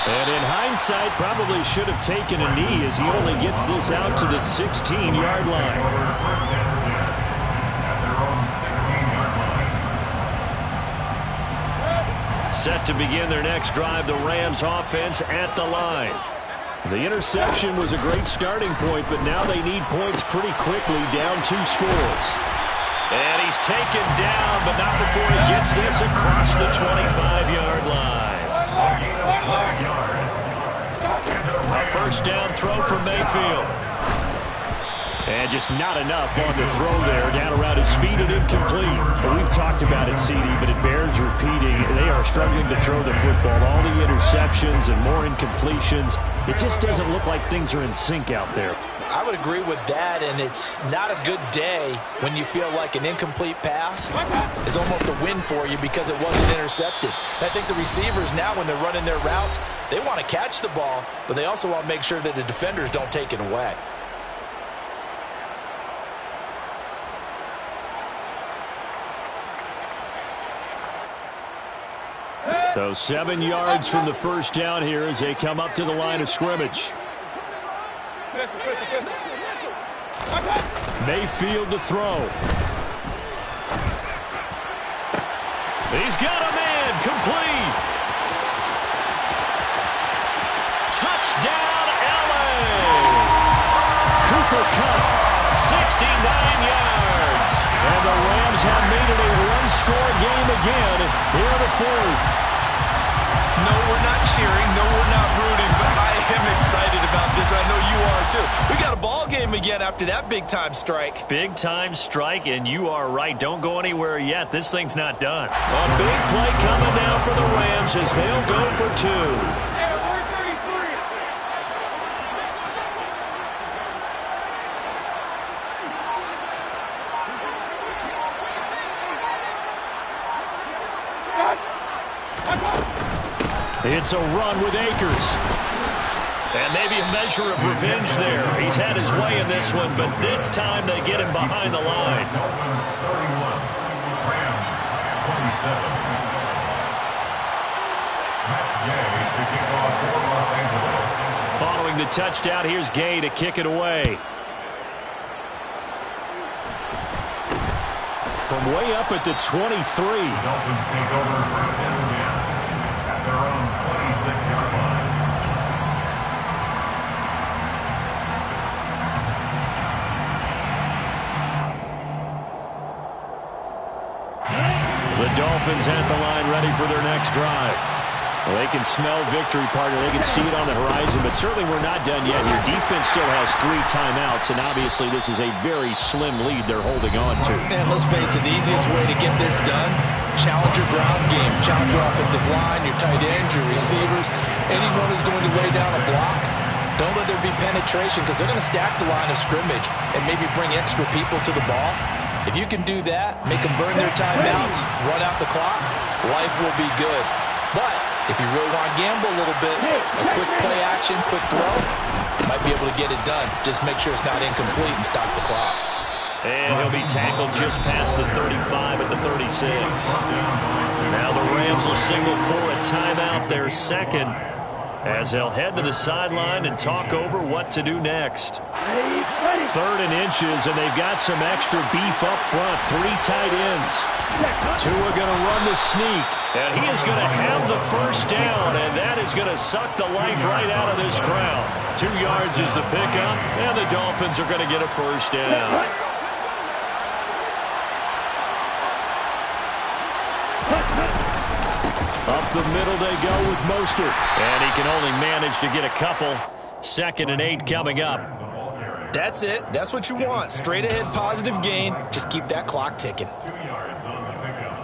And in hindsight, probably should have taken a knee as he only gets this out to the 16-yard line. Set to begin their next drive, the Rams offense at the line. The interception was a great starting point, but now they need points pretty quickly, down 2 scores. And he's taken down, but not before he gets this across the 25-yard line. A first down throw from Mayfield. And just not enough on the throw there. Down around his feet and incomplete. And we've talked about it, CD, but it bears repeating. They are struggling to throw the football. All the interceptions and more incompletions. It just doesn't look like things are in sync out there. I would agree with that, and it's not a good day when you feel like an incomplete pass is almost a win for you because it wasn't intercepted. I think the receivers now, when they're running their routes, they want to catch the ball, but they also want to make sure that the defenders don't take it away. So 7 yards from the first down here as they come up to the line of scrimmage. Mayfield to throw. He's got a man, complete. Touchdown, LA. Cooper Kupp, 69 yards. And the Rams have made it a one-score game again here in the fourth. No, we're not cheering. No, we're not rooting, but I am excited about this. I know you are, too. We got a ball game again after that big-time strike. Big-time strike, and you are right. Don't go anywhere yet. This thing's not done. A big play coming now for the Rams as they'll go for two. It's a run with Akers. And maybe a measure of revenge there. He's had his way in this one, but this time they get him behind the line. Dolphins 31, Rams 27. Matt Gay to kick off for Los Angeles. Following the touchdown, here's Gay to kick it away. From way up at the 23. Dolphins take over first and 10 at their own 26-yard line. The Dolphins at the line ready for their next drive. Well, they can smell victory, partner. They can see it on the horizon, but certainly we're not done yet. Your defense still has 3 timeouts, and obviously this is a very slim lead they're holding on to. And let's face it, the easiest way to get this done, challenge your ground game, challenge your offensive line, your tight ends, your receivers, anyone who's going to lay down a block. Don't let there be penetration because they're going to stack the line of scrimmage and maybe bring extra people to the ball. If you can do that, make them burn their timeouts, run out the clock, life will be good. But if you really want to gamble a little bit, a quick play action, quick throw, might be able to get it done. Just make sure it's not incomplete and stop the clock. And he'll be tackled just past the 35 at the 36. Now the Rams will signal for a timeout, their second, as they'll head to the sideline and talk over what to do next. 3rd and inches, and they've got some extra beef up front. 3 tight ends. Tua going to run the sneak, and he is going to have the first down, and that is going to suck the life right out of this crowd. 2 yards is the pickup, and the Dolphins are going to get a first down. Up the middle they go with Mostert. And he can only manage to get a couple. 2nd and 8 coming up. That's it. That's what you want. Straight ahead positive gain. Just keep that clock ticking. 2 yards on the pickup.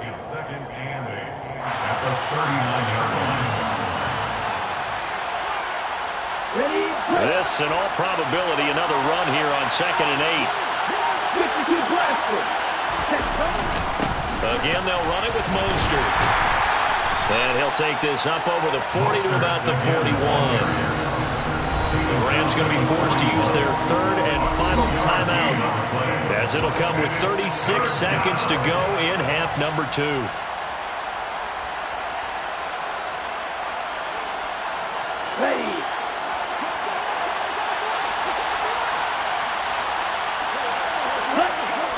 It's 2nd and 8 at the 39-yard line. This, in all probability, another run here on 2nd and 8. Again, they'll run it with Mostert. And he'll take this up over the 40 to about the 41. The Rams going to be forced to use their 3rd and final timeout, as it'll come with 36 seconds to go in half number 2.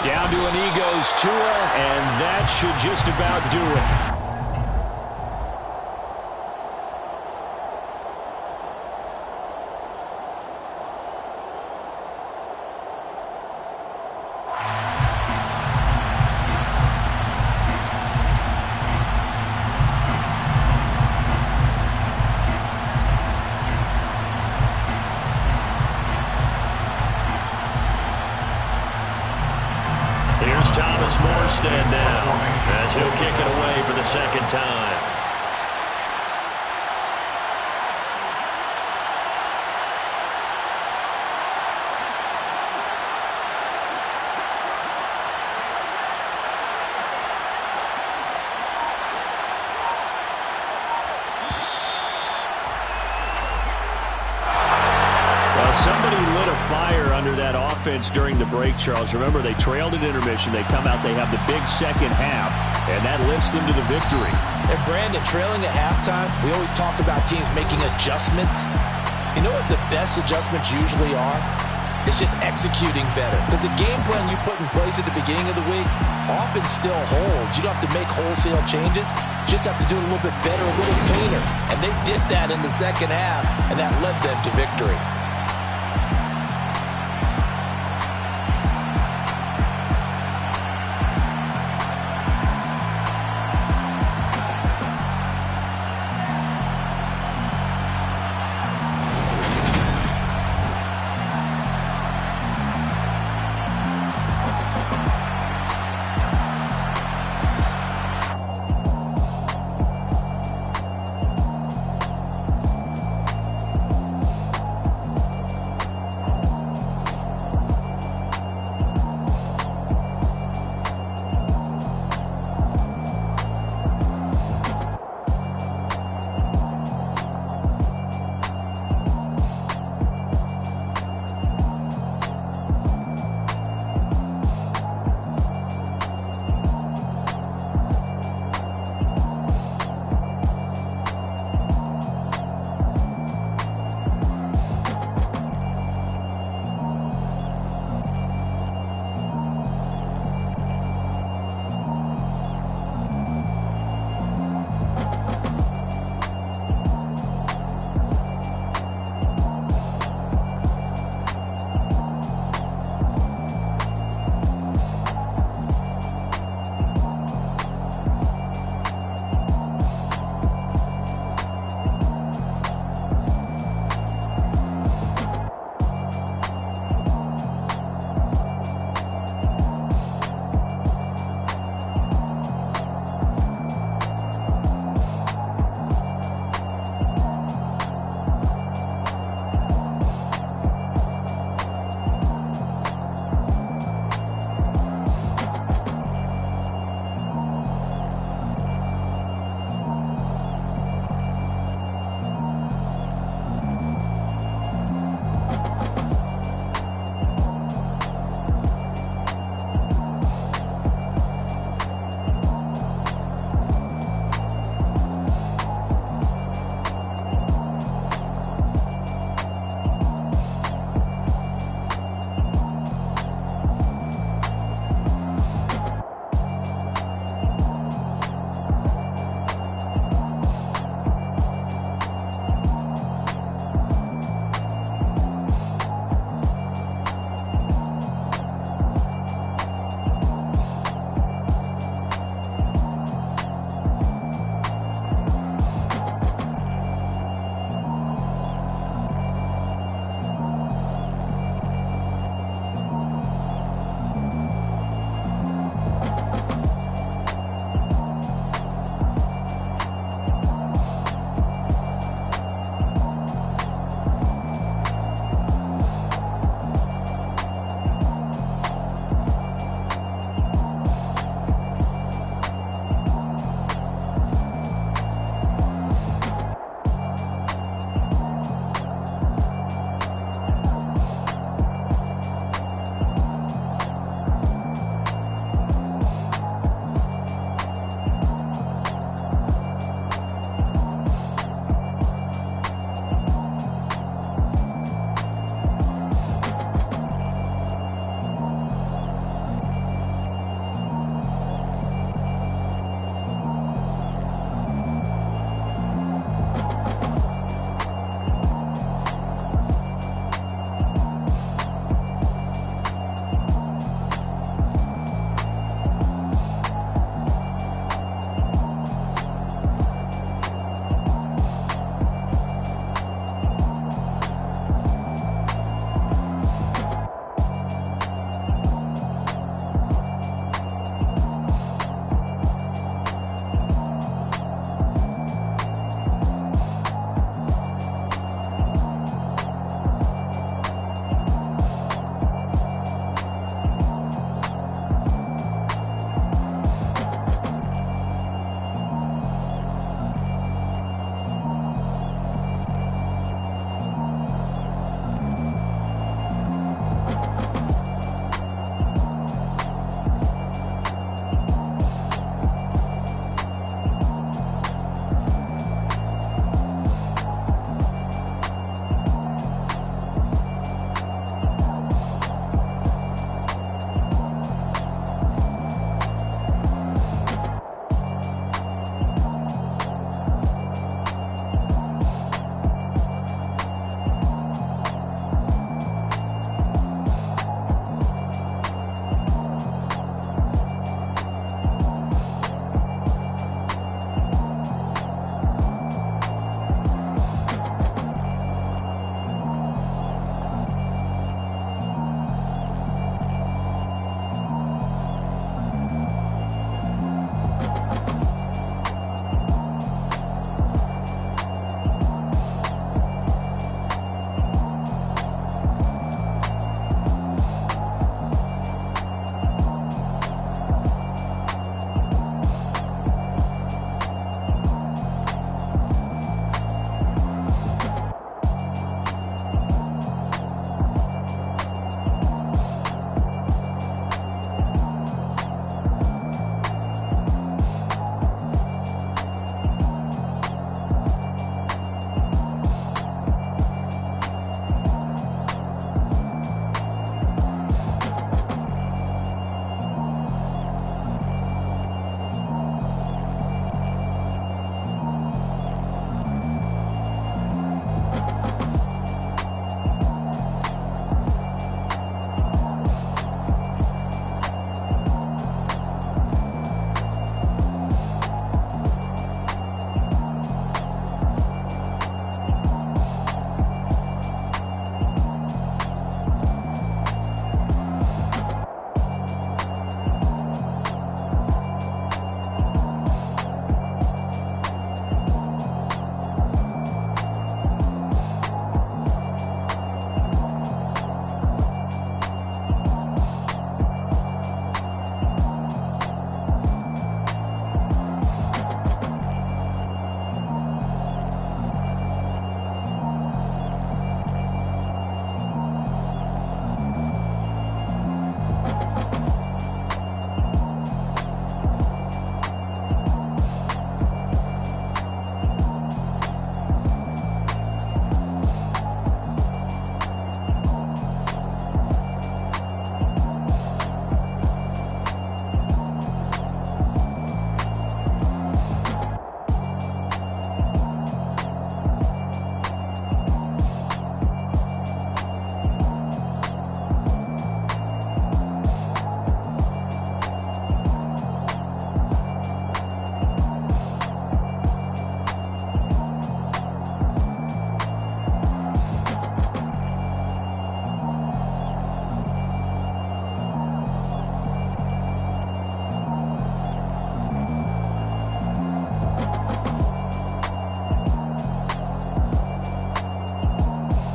Down to an E goes Tua, and that should just about do it. Thomas Morstead now, as he'll kick it away for the second time. Somebody lit a fire under that offense during the break, Charles. Remember, they trailed at intermission. They come out, they have the big second half, and that lifts them to the victory. And Brandon, trailing at halftime, we always talk about teams making adjustments. You know what the best adjustments usually are? It's just executing better. Because the game plan you put in place at the beginning of the week often still holds. You don't have to make wholesale changes. You just have to do it a little bit better, a little cleaner. And they did that in the second half, and that led them to victory.